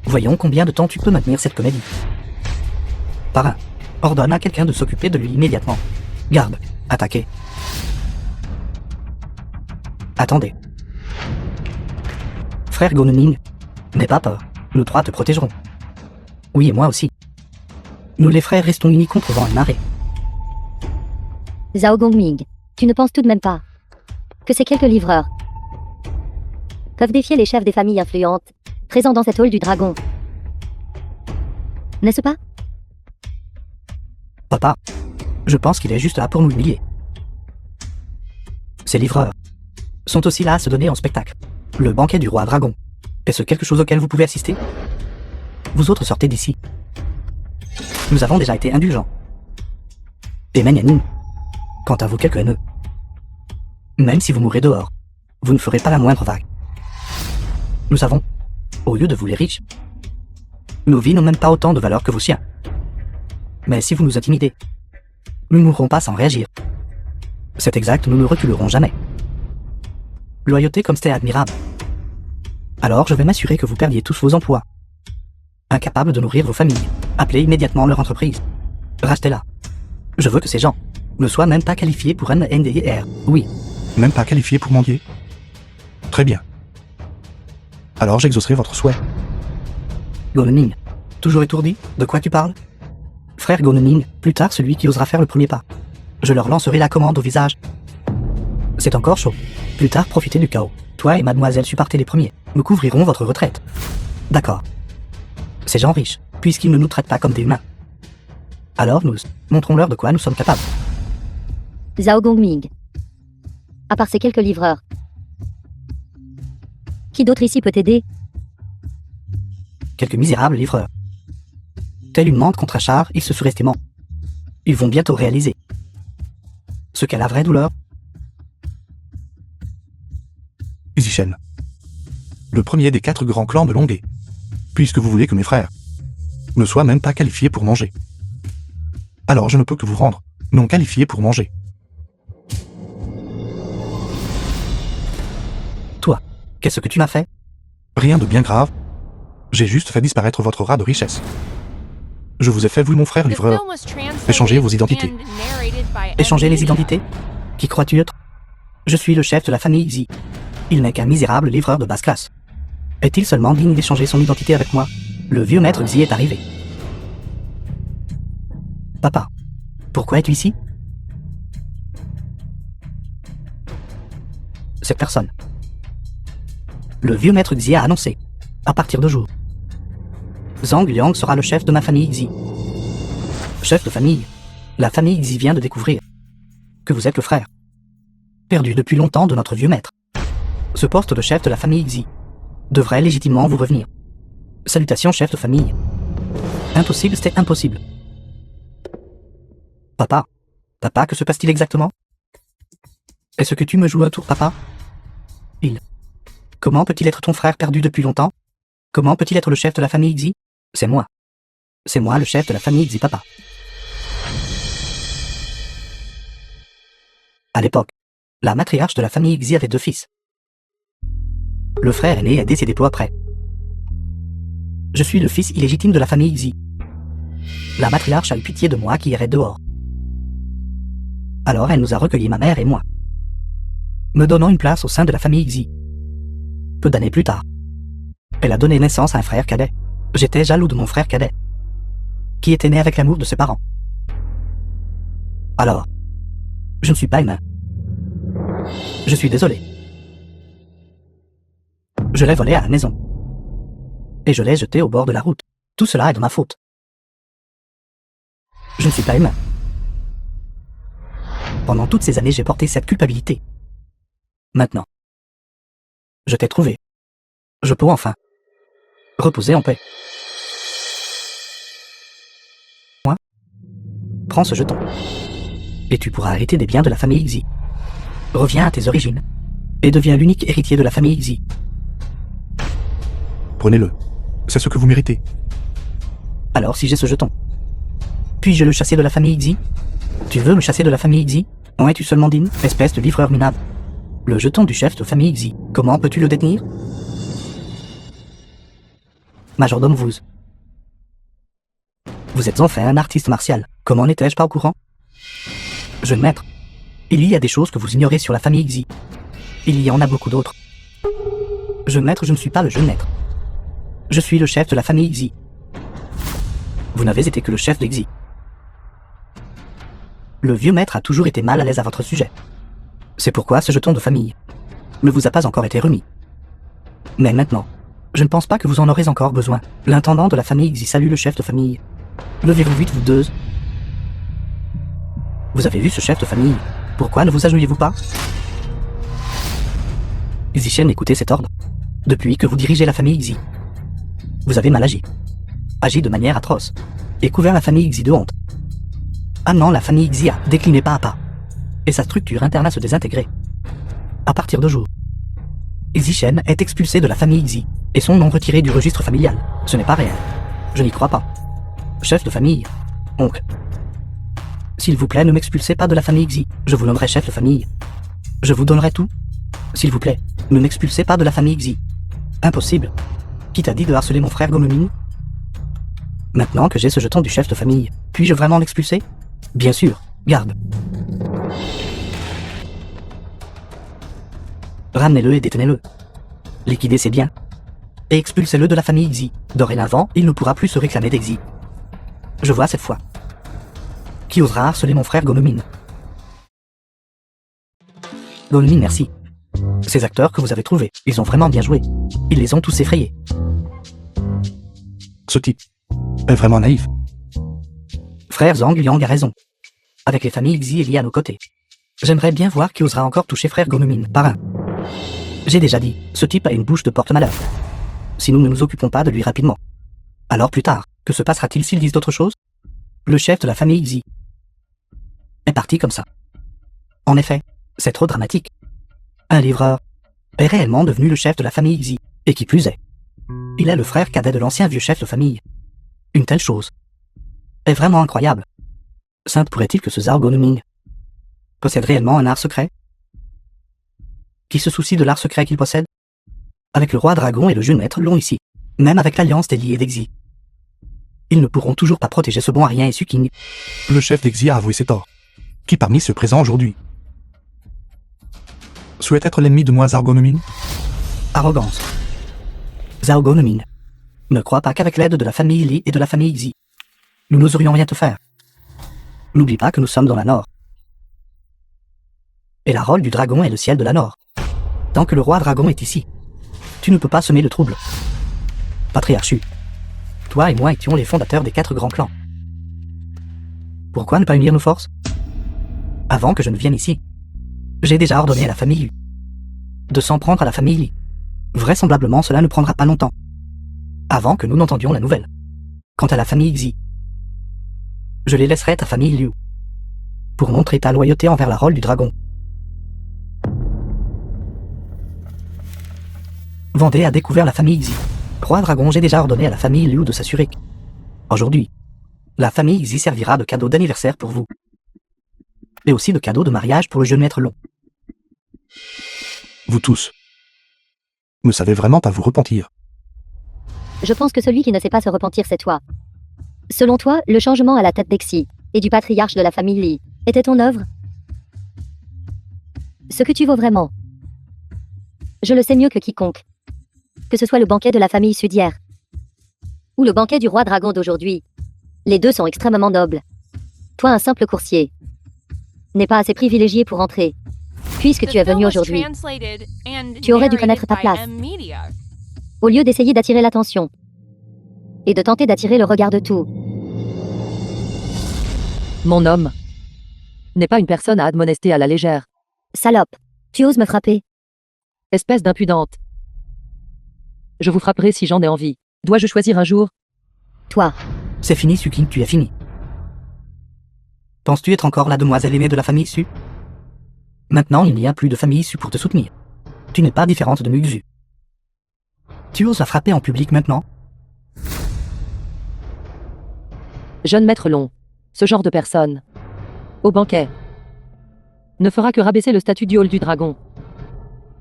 Voyons combien de temps tu peux maintenir cette comédie. Parrain, ordonne à quelqu'un de s'occuper de lui immédiatement. Garde, attaquez. Attendez. Frère Gongming, n'aie pas peur, nous 3 te protégerons. Oui, et moi aussi. Nous les frères restons unis contre vent et marée. Zhao Gongming, tu ne penses tout de même pas que ces quelques livreurs peuvent défier les chefs des familles influentes présents dans cette hall du dragon? N'est-ce pas? Papa, je pense qu'il est juste là pour nous humilier. Ces livreurs sont aussi là à se donner en spectacle. Le banquet du roi dragon. Est-ce quelque chose auquel vous pouvez assister? Vous autres sortez d'ici. Nous avons déjà été indulgents. Et magnanimes. Quant à vous quelques haineux. Même si vous mourrez dehors, vous ne ferez pas la moindre vague. Nous avons, au lieu de vous les riches, nos vies n'ont même pas autant de valeur que vos siens. Mais si vous nous intimidez, nous ne mourrons pas sans réagir. C'est exact, nous ne reculerons jamais. Loyauté comme c'était admirable. Alors je vais m'assurer que vous perdiez tous vos emplois. Incapables de nourrir vos familles, appelez immédiatement leur entreprise. Rachetez-la. Je veux que ces gens ne soient même pas qualifiés pour un NDR. Oui, Même pas qualifié pour mendier? Très bien. Alors j'exaucerai votre souhait. Goneming. Toujours étourdi? De quoi tu parles? Frère Goneming, plus tard celui qui osera faire le premier pas. Je leur lancerai la commande au visage. C'est encore chaud. Plus tard profitez du chaos. Toi et mademoiselle supportez les premiers. Nous couvrirons votre retraite. D'accord. Ces gens riches, puisqu'ils ne nous traitent pas comme des humains. Alors nous montrons-leur de quoi nous sommes capables. Zhao Gongming. À part ces quelques livreurs. Qui d'autre ici peut t'aider? Quelques misérables livreurs. Telle une menthe contre un char, ils se surestiment. Ils vont bientôt réaliser ce qu'est la vraie douleur. Izishen. Le premier des 4 grands clans de Longé. Puisque vous voulez que mes frères ne soient même pas qualifiés pour manger. Alors je ne peux que vous rendre non qualifiés pour manger. Toi, qu'est-ce que tu m'as fait? Rien de bien grave. J'ai juste fait disparaître votre rat de richesse. Je vous ai fait, vous et mon frère The livreur, film was translated échanger vos identités. and narrated by Échanger les Ed identités? Qui crois-tu être? Je suis le chef de la famille Xi. Il n'est qu'un misérable livreur de basse classe. Est-il seulement digne d'échanger son identité avec moi? Le vieux maître Xi est arrivé. Papa, pourquoi es-tu ici? Cette personne. Le vieux maître Xi a annoncé, à partir de jour, Zhang Liang sera le chef de ma famille Xi. Chef de famille, la famille Xi vient de découvrir que vous êtes le frère, perdu depuis longtemps de notre vieux maître. Ce poste de chef de la famille Xi devrait légitimement vous revenir. Salutations, chef de famille. Impossible, c'était impossible. Papa, que se passe-t-il exactement? Est-ce que tu me joues un tour, papa? Comment peut-il être ton frère perdu depuis longtemps? Comment peut-il être le chef de la famille Xi? C'est moi. C'est moi le chef de la famille Xi, papa. À l'époque, la matriarche de la famille Xi avait 2 fils. Le frère aîné est décédé peu après. Je suis le fils illégitime de la famille Xi. La matriarche a eu pitié de moi qui irais dehors. Alors elle nous a recueillis, ma mère et moi, me donnant une place au sein de la famille Xi. Peu d'années plus tard, elle a donné naissance à un frère cadet. J'étais jaloux de mon frère cadet, qui était né avec l'amour de ses parents. Alors, je ne suis pas humain. Je suis désolé. Je l'ai volé à la maison. Et je l'ai jeté au bord de la route. Tout cela est de ma faute. Je ne suis pas humain. Pendant toutes ces années, j'ai porté cette culpabilité. Maintenant, je t'ai trouvé. Je peux enfin reposer en paix. Moi, prends ce jeton. Et tu pourras hériter des biens de la famille Xi. Reviens à tes origines. Et deviens l'unique héritier de la famille Xi. Prenez-le. C'est ce que vous méritez. Alors si j'ai ce jeton, puis-je le chasser de la famille Xi? Tu veux me chasser de la famille Xi? En es-tu seulement digne, espèce de livreur minable? Le jeton du chef de famille Xi, comment peux-tu le détenir? Majordome Vuz. Vous êtes enfin un artiste martial. Comment n'étais-je pas au courant? Jeune maître, il y a des choses que vous ignorez sur la famille Xi. Il y en a beaucoup d'autres. Jeune maître, je ne suis pas le jeune maître. Je suis le chef de la famille Xi. Vous n'avez été que le chef de Xi. Le vieux maître a toujours été mal à l'aise à votre sujet. C'est pourquoi ce jeton de famille ne vous a pas encore été remis. Mais maintenant, je ne pense pas que vous en aurez encore besoin. L'intendant de la famille Xi salue le chef de famille. Levez-vous vite, vous deux. Vous avez vu ce chef de famille? Pourquoi ne vous agenouillez-vous pas? Xichen, écoutez cet ordre. Depuis que vous dirigez la famille Xi, vous avez mal agi. Agi de manière atroce. Et couvert la famille Xi de honte. Amenant la famille Xi à décliner pas à pas. Et sa structure interne à se désintégrer. À partir de jour, Xichen est expulsé de la famille Xi, et son nom retiré du registre familial. Ce n'est pas réel. Je n'y crois pas. Chef de famille. Oncle. S'il vous plaît, ne m'expulsez pas de la famille Xi. Je vous nommerai chef de famille. Je vous donnerai tout. S'il vous plaît, ne m'expulsez pas de la famille Xi. Impossible. Qui t'a dit de harceler mon frère Gonomin? Maintenant que j'ai ce jeton du chef de famille, puis-je vraiment l'expulser? Bien sûr, garde. Ramenez-le et détenez-le. Liquidez ses biens. Et expulsez-le de la famille Xi. Dorénavant, il ne pourra plus se réclamer d'Xi. Je vois cette fois. Qui osera harceler mon frère Gonomin? Gonomin, merci. Ces acteurs que vous avez trouvés, ils ont vraiment bien joué. Ils les ont tous effrayés. Ce type est vraiment naïf. Frère Zhang Liang a raison. Avec les familles Xi et Li à nos côtés. J'aimerais bien voir qui osera encore toucher frère Gonomin, par un. J'ai déjà dit, ce type a une bouche de porte-malheur. Si nous ne nous occupons pas de lui rapidement. Alors plus tard, que se passera-t-il s'ils disent d'autres choses? Le chef de la famille Xi est parti comme ça. En effet, c'est trop dramatique. Un livreur est réellement devenu le chef de la famille Xi, et qui plus est. Il est le frère cadet de l'ancien vieux chef de famille. Une telle chose est vraiment incroyable. Sainte pourrait-il que ce Zhao Gonoming possède réellement un art secret? Qui se soucie de l'art secret qu'il possède? Avec le roi dragon et le jeune maître Long ici, même avec l'alliance d'Eli et d'Exi, ils ne pourront toujours pas protéger ce bon Arien et Suking. Le chef d'Exi a avoué ses torts. Qui parmi ceux présents aujourd'hui souhaite être l'ennemi de moi, Zhao Gonoming? Arrogance. Zhao Gonoming ne crois pas qu'avec l'aide de la famille Li et de la famille Xi, nous n'oserions rien te faire. N'oublie pas que nous sommes dans la Nord. Et la rôle du dragon est le ciel de la Nord. Tant que le roi dragon est ici, tu ne peux pas semer le trouble. Patriarchu, toi et moi étions les fondateurs des 4 grands clans. Pourquoi ne pas unir nos forces? Avant que je ne vienne ici, j'ai déjà ordonné à la famille Yu de s'en prendre à la famille Li. Vraisemblablement cela ne prendra pas longtemps, avant que nous n'entendions la nouvelle. Quant à la famille Xi, je les laisserai à ta famille Liu, pour montrer ta loyauté envers la rôle du dragon. Vendée a découvert la famille Xi. Roi dragon, j'ai déjà ordonné à la famille Liu de s'assurer que, aujourd'hui, la famille Xi servira de cadeau d'anniversaire pour vous. Et aussi de cadeau de mariage pour le jeune maître Long. Vous tous ne savez vraiment pas vous repentir. Je pense que celui qui ne sait pas se repentir, c'est toi. Selon toi, le changement à la tête d'Exi et du patriarche de la famille Li était ton œuvre? Ce que tu vaux vraiment. Je le sais mieux que quiconque. Que ce soit le banquet de la famille Sud d'hier ou le banquet du roi dragon d'aujourd'hui. Les deux sont extrêmement nobles. Toi, un simple coursier, n'est pas assez privilégié pour entrer. Puisque tu es venu aujourd'hui, tu aurais dû connaître ta place. Au lieu d'essayer d'attirer l'attention et de tenter d'attirer le regard de tout. Mon homme n'est pas une personne à admonester à la légère. Salope, tu oses me frapper? Espèce d'impudente. Je vous frapperai si j'en ai envie. Dois-je choisir un jour? Toi. C'est fini, Suking, tu as fini. Penses-tu être encore la demoiselle aimée de la famille Su? Maintenant, il n'y a plus de famille Su pour te soutenir. Tu n'es pas différente de Muxu. Tu oses la frapper en public maintenant? Jeune maître Long, ce genre de personne, au banquet, ne fera que rabaisser le statut du hall du dragon.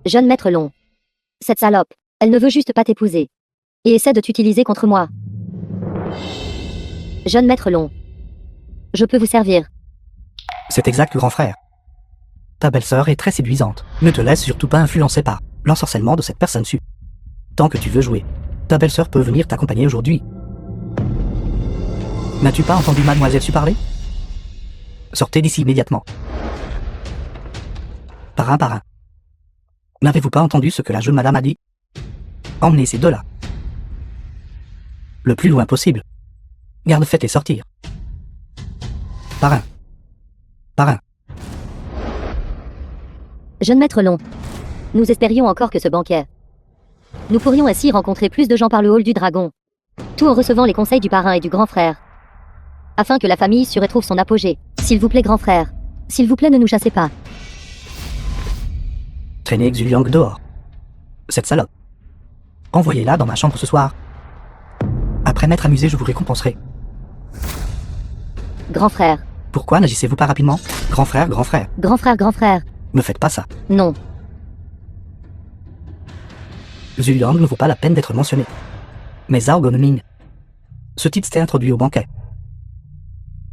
Jeune maître Long, cette salope, elle ne veut juste pas t'épouser. Et essaie de t'utiliser contre moi. Jeune maître Long, je peux vous servir. C'est exact, grand frère. Ta belle-sœur est très séduisante. Ne te laisse surtout pas influencer par l'ensorcellement de cette personne Su. Tant que tu veux jouer, ta belle-sœur peut venir t'accompagner aujourd'hui. N'as-tu pas entendu mademoiselle Su parler? Sortez d'ici immédiatement. Par un. N'avez-vous pas entendu ce que la jeune madame a dit? Emmenez ces deux-là. Le plus loin possible. Garde, faites-les sortir. Par un. Jeune maître Long, Nous espérions encore que ce banquet. Nous pourrions ainsi rencontrer plus de gens par le hall du dragon. Tout en recevant les conseils du parrain et du grand frère. Afin que la famille Su retrouve son apogée. S'il vous plaît, grand frère. S'il vous plaît, ne nous chassez pas. Traînez Xuliang dehors. Cette salope. Envoyez-la dans ma chambre ce soir. Après m'être amusé, je vous récompenserai. Grand frère. Pourquoi n'agissez-vous pas rapidement? Grand frère, grand frère. Grand frère, grand frère. Ne faites pas ça. Non. Xuliang ne vaut pas la peine d'être mentionné. Mais Zhao Gonming, ce type s'est introduit au banquet.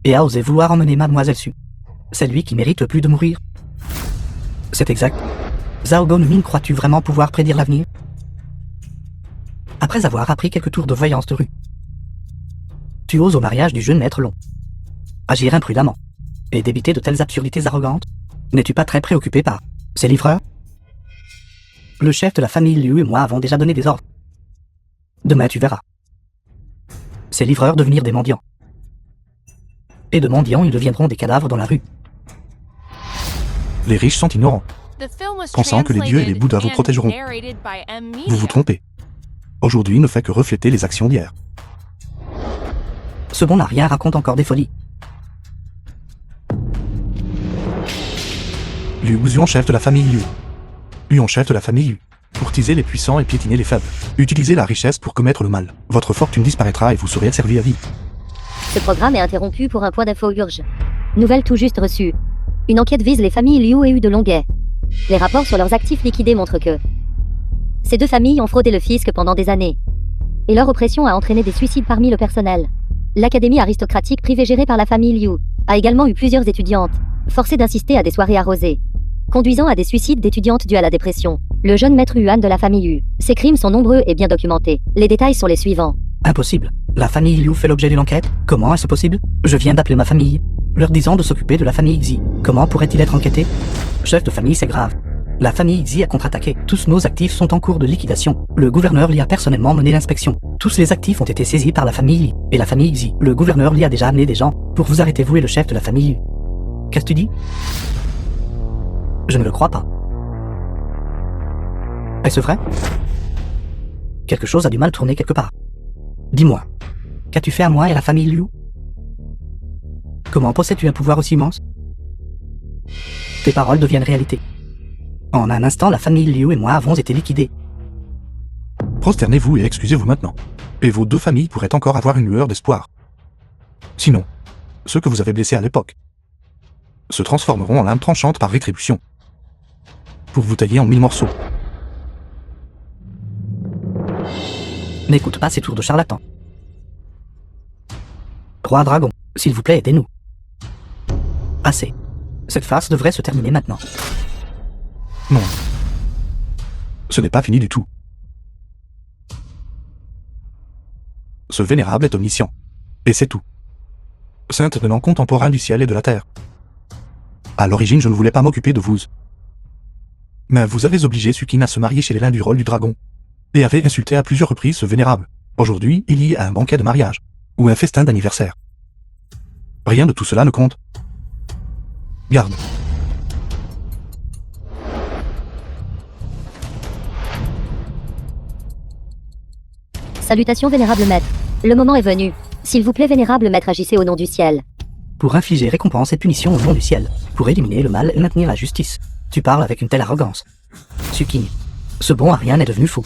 Et a osé vouloir emmener Mademoiselle Su. C'est lui qui mérite le plus de mourir. C'est exact. Zhao Gonming, crois-tu vraiment pouvoir prédire l'avenir? Après avoir appris quelques tours de voyance de rue, tu oses au mariage du jeune maître Long. Agir imprudemment et débiter de telles absurdités arrogantes. N'es-tu pas très préoccupé par ces livreurs? Le chef de la famille Liu et moi avons déjà donné des ordres. Demain tu verras ces livreurs devenir des mendiants. Et de mendiants, ils deviendront des cadavres dans la rue. Les riches sont ignorants, The film was pensant que les dieux et les translated Bouddhas vous and protégeront. narrated by M. Vous Media. vous trompez. Aujourd'hui ne fait que refléter les actions d'hier. Ce bon Arien raconte encore des folies. Liu Wuxian, chef de la famille Liu. Huon, chef de la famille Liu. Courtiser les puissants et piétiner les faibles. Utilisez la richesse pour commettre le mal. Votre fortune disparaîtra et vous serez servi à vie. Ce programme est interrompu pour un point d'info urge. Nouvelle tout juste reçue. Une enquête vise les familles Liu et Yu de Longuet. Les rapports sur leurs actifs liquidés montrent que ces deux familles ont fraudé le fisc pendant des années. Et leur oppression a entraîné des suicides parmi le personnel. L'académie aristocratique privée gérée par la famille Liu a également eu plusieurs étudiantes, forcées d'insister à des soirées arrosées, conduisant à des suicides d'étudiantes dus à la dépression. Le jeune maître Yuan de la famille Yu. Ces crimes sont nombreux et bien documentés. Les détails sont les suivants. Impossible. La famille Liu fait l'objet d'une enquête? Comment est-ce possible? Je viens d'appeler ma famille, leur disant de s'occuper de la famille Xi. Comment pourrait-il être enquêté? Chef de famille, c'est grave. La famille Xi a contre-attaqué. Tous nos actifs sont en cours de liquidation. Le gouverneur Li a personnellement mené l'inspection. Tous les actifs ont été saisis par la famille Li et la famille Xi. Le gouverneur Li a déjà amené des gens pour vous arrêter, vous et le chef de la famille Yu. Qu'est-ce que tu dis? Je ne le crois pas. Est-ce vrai? Quelque chose a du mal tourné quelque part. Dis-moi, qu'as-tu fait à moi et à la famille Liu? Comment possèdes-tu un pouvoir aussi immense? Tes paroles deviennent réalité. En un instant, la famille Liu et moi avons été liquidés. Prosternez-vous et excusez-vous maintenant. Et vos deux familles pourraient encore avoir une lueur d'espoir. Sinon, ceux que vous avez blessés à l'époque se transformeront en lames tranchantes par rétribution, pour vous tailler en 1000 morceaux. N'écoute pas ces tours de charlatan. Roi Dragon, s'il vous plaît, aidez-nous. Assez. Cette farce devrait se terminer maintenant. Non. Ce n'est pas fini du tout. Ce vénérable est omniscient. Et c'est tout. Saint tenant contemporain du ciel et de la terre. À l'origine, je ne voulais pas m'occuper de vous. Mais vous avez obligé Sukin à se marier chez les lins du rôle du dragon. Et avez insulté à plusieurs reprises ce vénérable. Aujourd'hui, il y a un banquet de mariage. Ou un festin d'anniversaire. Rien de tout cela ne compte. Garde. Salutations, vénérable maître. Le moment est venu. S'il vous plaît, vénérable maître, agissez au nom du ciel. Pour infliger récompense et punition au nom du ciel. Pour éliminer le mal et maintenir la justice. Tu parles avec une telle arrogance. Sukin, ce bon Arien est devenu fou.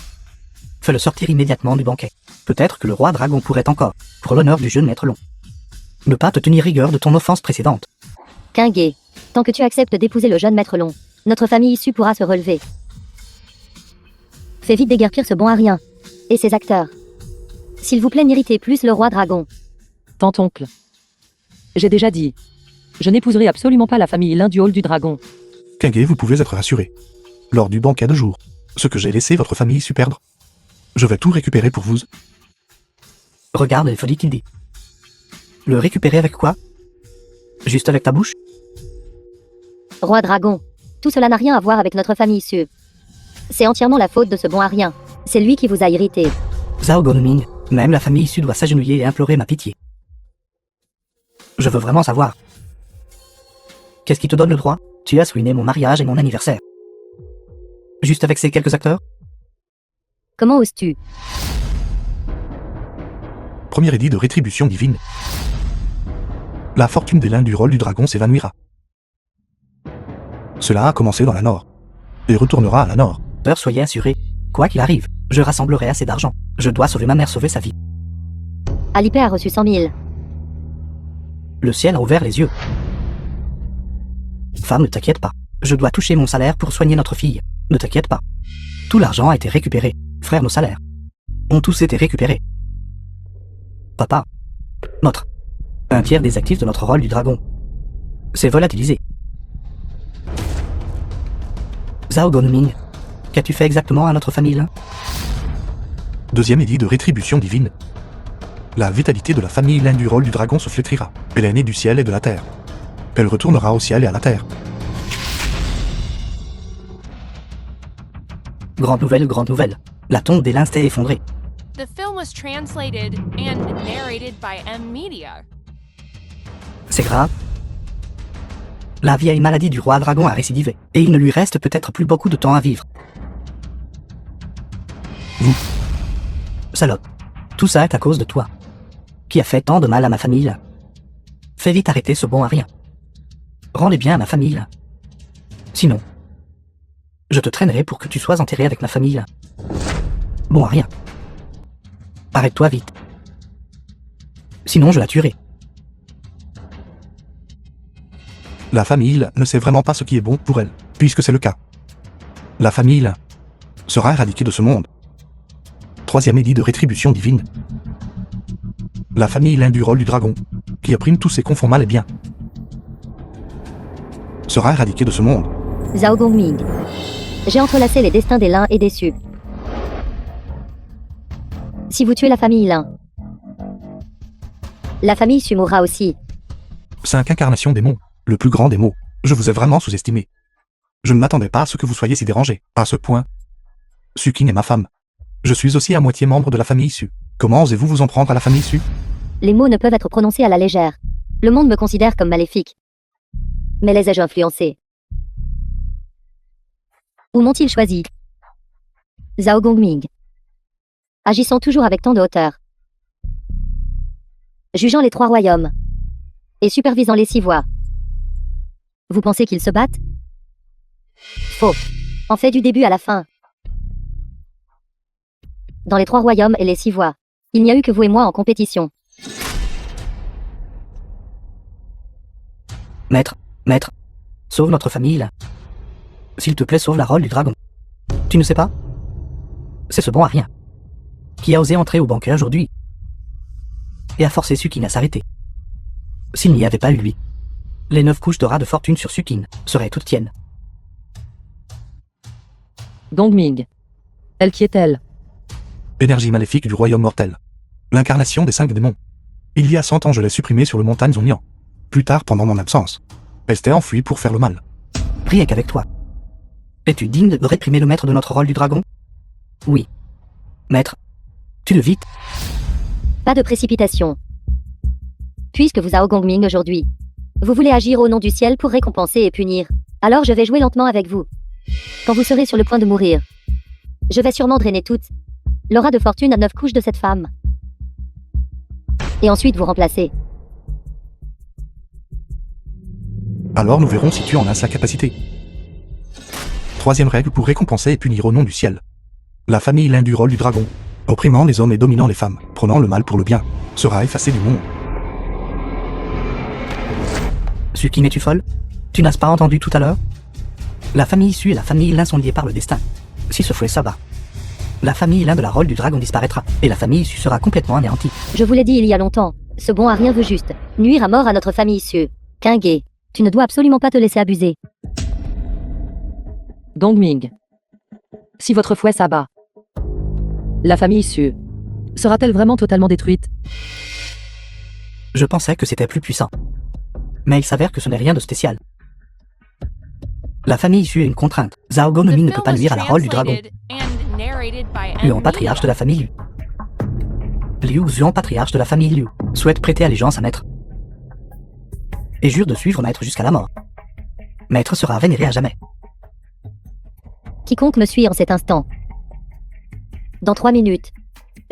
Fais-le sortir immédiatement du banquet. Peut-être que le roi dragon pourrait encore, pour l'honneur du jeune maître Long, ne pas te tenir rigueur de ton offense précédente. Quinguet, tant que tu acceptes d'épouser le jeune maître Long, notre famille issue pourra se relever. Fais vite déguerpir ce bon Arien. Et ses acteurs. S'il vous plaît, n'irritez plus le roi dragon. Tante-oncle. J'ai déjà dit. Je n'épouserai absolument pas la famille Lin du hall du dragon. Quinguet, vous pouvez être rassuré. Lors du banquet de jour, ce que j'ai laissé votre famille su perdre, je vais tout récupérer pour vous. Regarde les folies qu'il dit. Le récupérer avec quoi? Juste avec ta bouche? Roi dragon. Tout cela n'a rien à voir avec notre famille issue. C'est entièrement la faute de ce bon Arien. C'est lui qui vous a irrité. Zhao Gonming, même la famille issue doit s'agenouiller et implorer ma pitié. Je veux vraiment savoir. Qu'est-ce qui te donne le droit? Tu as ruiné mon mariage et mon anniversaire. Juste avec ces quelques acteurs? Comment oses-tu? Premier édit de rétribution divine. La fortune des lins du rôle du dragon s'évanouira. Cela a commencé dans la Nord, et retournera à la Nord. Peur, soyez assurés. Quoi qu'il arrive, je rassemblerai assez d'argent. Je dois sauver ma mère, sauver sa vie. Alipé a reçu 100 000. Le ciel a ouvert les yeux. Femme, ne t'inquiète pas. Je dois toucher mon salaire pour soigner notre fille. Ne t'inquiète pas. Tout l'argent a été récupéré. Frère, nos salaires ont tous été récupérés. Papa, un tiers des actifs de notre rôle du dragon s'est volatilisé. Zhao Gonming, qu'as-tu fait exactement à notre famille là? Deuxième édit de rétribution divine. La vitalité de la famille lin du rôle du dragon se flétrira. Elle est née du ciel et de la terre. Elle retournera au ciel et à la terre. Grande nouvelle. La tombe des lins s'est effondrée. The film was translated and narrated by M Media. C'est grave. La vieille maladie du roi dragon a récidivé, et il ne lui reste peut-être plus beaucoup de temps à vivre. Vous, salope, tout ça est à cause de toi, qui a fait tant de mal à ma famille. Fais vite arrêter ce bon à rien. Rends les biens à ma famille. Sinon, je te traînerai pour que tu sois enterré avec ma famille. Bon à rien. Arrête-toi vite. Sinon je la tuerai. La famille ne sait vraiment pas ce qui est bon pour elle, puisque c'est le cas. La famille sera éradiquée de ce monde. Troisième édit de rétribution divine. La famille lin du rôle du dragon, qui opprime tous ses confondants mal et bien, sera éradiquée de ce monde. Zhao Gongming. J'ai entrelacé les destins des lins et des Su. Si vous tuez la famille Lin, la famille Su mourra aussi. 5 incarnations des mots, le plus grand des mots. Je vous ai vraiment sous-estimé. Je ne m'attendais pas à ce que vous soyez si dérangé. À ce point, Sukin est ma femme. Je suis aussi à moitié membre de la famille Su. Comment osez-vous vous en prendre à la famille Su? Les mots ne peuvent être prononcés à la légère. Le monde me considère comme maléfique. Mais les ai-je influencés? Où m'ont-ils choisi? Zhao Gongming. Agissant toujours avec tant de hauteur. Jugeant les 3 royaumes. Et supervisant les 6 voies. Vous pensez qu'ils se battent? Faux. En fait, du début à la fin. Dans les 3 royaumes et les 6 voies, il n'y a eu que vous et moi en compétition. Maître, sauve notre famille là. S'il te plaît, sauve la rôle du dragon. Tu ne sais pas? C'est ce bon à rien qui a osé entrer au banquet aujourd'hui et a forcé Sukin à s'arrêter. S'il n'y avait pas eu lui, les 9 couches de ras de fortune sur Sukin seraient toutes tiennes. Gongming. Elle qui est-elle? Énergie maléfique du royaume mortel. L'incarnation des 5 démons. Il y a 100 ans, je l'ai supprimée sur le montagne Zonyan. Plus tard, pendant mon absence, elle s'était enfuie pour faire le mal. Rien qu'avec toi. Es-tu digne de réprimer le maître de notre rôle du dragon? Oui. Maître, tu le vite. Pas de précipitation. Puisque vous Zhao Gongming aujourd'hui, vous voulez agir au nom du ciel pour récompenser et punir. Alors je vais jouer lentement avec vous. Quand vous serez sur le point de mourir, je vais sûrement drainer toute l'aura de fortune à 9 couches de cette femme. Et ensuite vous remplacer. Alors nous verrons si tu en as sa capacité. Troisième règle pour récompenser et punir au nom du ciel. La famille lin du rôle du dragon, opprimant les hommes et dominant les femmes, prenant le mal pour le bien, sera effacée du monde. Sukin, es-tu folle? Tu n'as pas entendu tout à l'heure? La famille Su et la famille Lin sont liées par le destin. Si ce fouet s'abat, la famille Lin de la rôle du dragon disparaîtra, et la famille Su sera complètement anéantie. Je vous l'ai dit il y a longtemps, ce bon à rien veut juste nuire à mort à notre famille Su. Kingé, tu ne dois absolument pas te laisser abuser. Gongming. Si votre fouet s'abat, la famille Su sera-t-elle vraiment totalement détruite? Je pensais que c'était plus puissant. Mais il s'avère que ce n'est rien de spécial. La famille Su est une contrainte. Zhao Gongming ne peut pas nuire à la rôle du dragon. Luan, patriarche de la famille Liu. Liu Xuan, patriarche de la famille Liu, souhaite prêter allégeance à Maître et jure de suivre Maître jusqu'à la mort. Maître sera vénéré à jamais. Quiconque me suit en cet instant. Dans 3 minutes,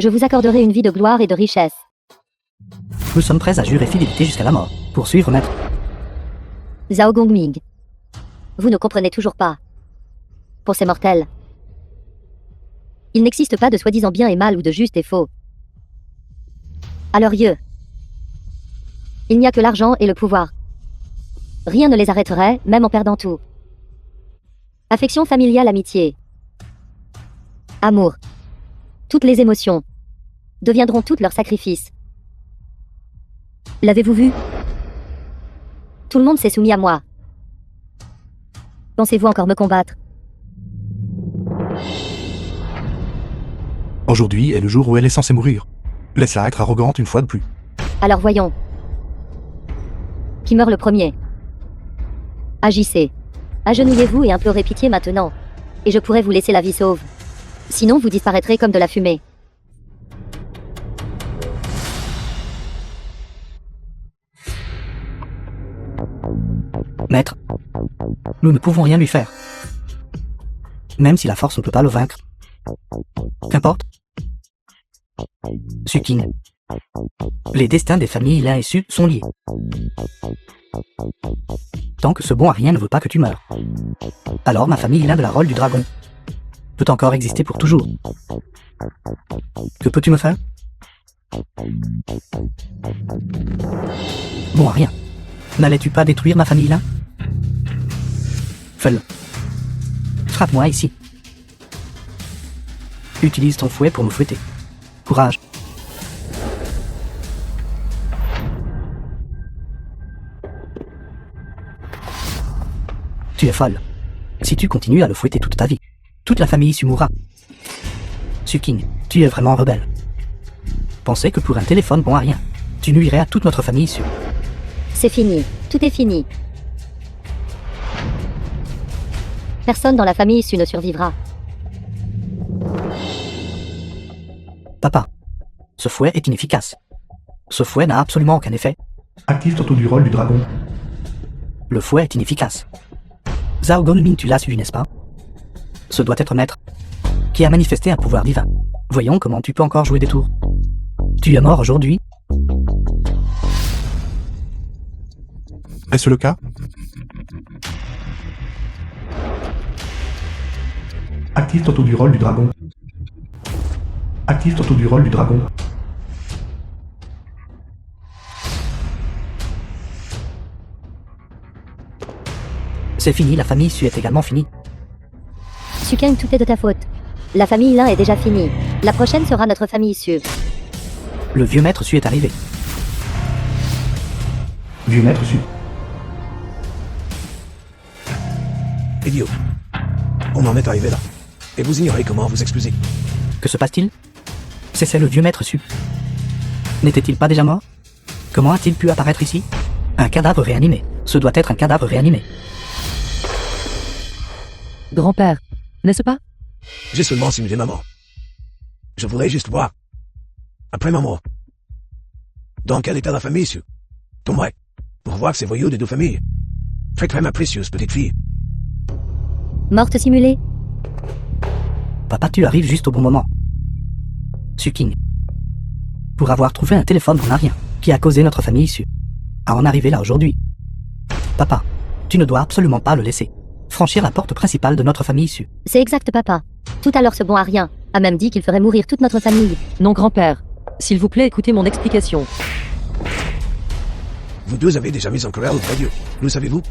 je vous accorderai une vie de gloire et de richesse. Nous sommes prêts à jurer fidélité jusqu'à la mort. Pour suivre maître. Zhao Gongming. Vous ne comprenez toujours pas. Pour ces mortels, il n'existe pas de soi-disant bien et mal ou de juste et faux. À leurs yeux, il n'y a que l'argent et le pouvoir. Rien ne les arrêterait, même en perdant tout. Affection familiale, amitié, amour, toutes les émotions deviendront toutes leurs sacrifices. L'avez-vous vu? Tout le monde s'est soumis à moi. Pensez-vous encore me combattre? Aujourd'hui est le jour où elle est censée mourir. Laisse-la être arrogante une fois de plus. Alors voyons. Qui meurt le premier? Agissez. Agenouillez-vous et implorez pitié maintenant. Et je pourrai vous laisser la vie sauve. Sinon vous disparaîtrez comme de la fumée. Maître, nous ne pouvons rien lui faire. Même si la force ne peut pas le vaincre. Qu'importe. Suking. Les destins des familles Lin et Su sont liés. Tant que ce bon à rien ne veut pas que tu meurs. Alors ma famille Lin de la Rôle du Dragon peut encore exister pour toujours. Que peux-tu me faire? Bon à rien. N'allais-tu pas détruire ma famille Lin? Fais-le. Frappe-moi ici. Utilise ton fouet pour me fouetter. Courage. Tu es folle. Si tu continues à le fouetter toute ta vie, toute la famille Su mourra. Suking, tu es vraiment rebelle. Pensez que pour un téléphone bon à rien, tu nuirais à toute notre famille Su. C'est fini. Tout est fini. Personne dans la famille Su ne survivra. Papa, ce fouet est inefficace. Ce fouet n'a absolument aucun effet. Active ton taux du rôle du dragon. Le fouet est inefficace. Zhao Gongming, tu l'as suivi, n'est-ce pas? Ce doit être maître, qui a manifesté un pouvoir divin. Voyons comment tu peux encore jouer des tours. Tu es mort aujourd'hui? Est-ce le cas? Active ton taux du rôle du dragon. Active ton taux du rôle du dragon. C'est fini, la famille Su est également finie. Sukeng, tout est de ta faute. La famille Lin est déjà finie. La prochaine sera notre famille Su. Le vieux maître Su est arrivé. Vieux maître Su. Idiot. On en est arrivé là. Et vous ignorez comment vous excuser. Que se passe-t-il? C'est le vieux maître Su. N'était-il pas déjà mort? Comment a-t-il pu apparaître ici? Un cadavre réanimé. Ce doit être un cadavre réanimé. Grand-père, n'est-ce pas? J'ai seulement simulé ma mort. Je voulais juste voir. Après ma mort. Dans quel état la famille, Su? Tomberait. Pour voir ces voyous des deux familles. Très ma précieuse petite fille. Morte simulée? Papa, tu arrives juste au bon moment. Suking. Pour avoir trouvé un téléphone pour rien, qui a causé notre famille Su à en arriver là aujourd'hui. Papa, tu ne dois absolument pas le laisser franchir la porte principale de notre famille Su. C'est exact, papa. Tout à l'heure, ce bon à rien a même dit qu'il ferait mourir toute notre famille. Non, grand-père. S'il vous plaît, écoutez mon explication. Vous deux avez déjà mis en querelle auprès Dieu. Le savez-vous?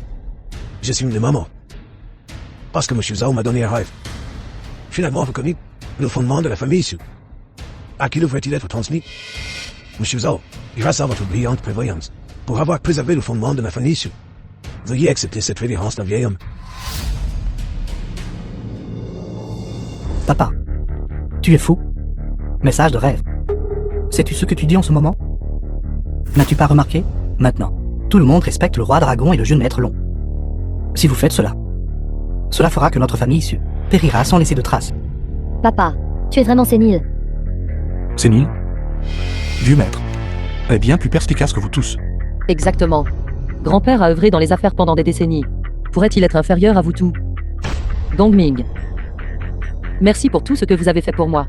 J'ai simulé ma mort. Parce que M. Zhao m'a donné un rêve. Finalement reconnu le fondement de la famille Su. À qui devrait-il être transmis? M. Zhao, grâce à votre brillante prévoyance, pour avoir préservé le fondement de la famille Su, veuillez accepter cette révérence d'un vieil homme. Papa, tu es fou? Message de rêve. Sais-tu ce que tu dis en ce moment? N'as-tu pas remarqué? Maintenant, tout le monde respecte le roi dragon et le jeune maître long. Si vous faites cela, cela fera que notre famille Su périra sans laisser de traces. Papa, tu es vraiment sénile. Sénile? Vieux maître. Est bien plus perspicace que vous tous. Exactement. Grand-père a œuvré dans les affaires pendant des décennies. Pourrait-il être inférieur à vous tous? Gongming. Merci pour tout ce que vous avez fait pour moi.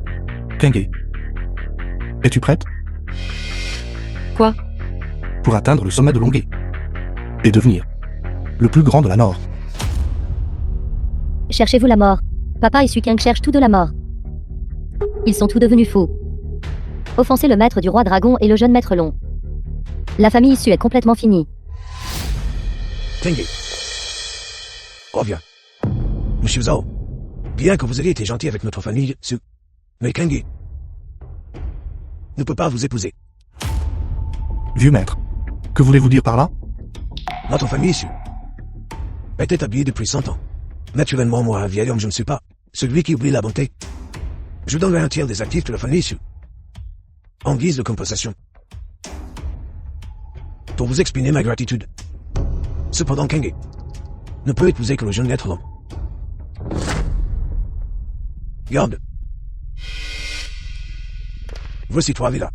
Kenge. Es-tu prête? Quoi? Pour atteindre le sommet de Longé. Et devenir le plus grand de la Nord. Cherchez-vous la mort. Papa et Suking cherchent tous de la mort. Ils sont tous devenus fous. Offenser le maître du roi dragon et le jeune maître long. La famille issue est complètement finie. Tengue. Reviens. Monsieur Zhao. Bien que vous ayez été gentil avec notre famille, mais Kenge ne peut pas vous épouser. Vieux maître. Que voulez-vous dire par là? Notre famille issue est établie depuis 100 ans. Naturellement, moi, un vieil homme, je ne suis pas celui qui oublie la bonté. Je donnerai un tiers des actifs de la famille issue en guise de compensation. Pour vous exprimer ma gratitude. Cependant, Kenge ne peut épouser que le jeune maître long. Garde. Voici 3 villas.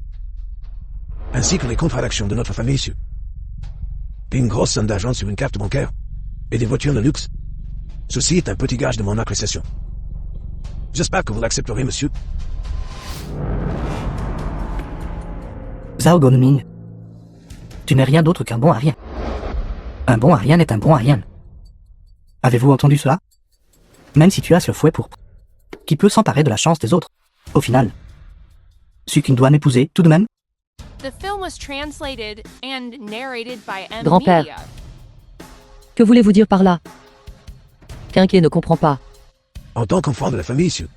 Ainsi que les contrats d'action de notre famille issue. Et une grosse somme d'argent sur une carte bancaire. Et des voitures de luxe. Ceci est un petit gage de mon appréciation. J'espère que vous l'accepterez, monsieur. Zhao Gongming. Tu n'es rien d'autre qu'un bon Arien. Un bon Arien est un bon Arien. Avez-vous entendu cela? Même si tu as ce fouet pourpre, qui peut s'emparer de la chance des autres, au final. Suking doit m'épouser, tout de même? The film was translated and narrated by M Grand-père. Media. Que voulez-vous dire par là? Kenge ne comprend pas. En tant qu'enfant de la famille issue.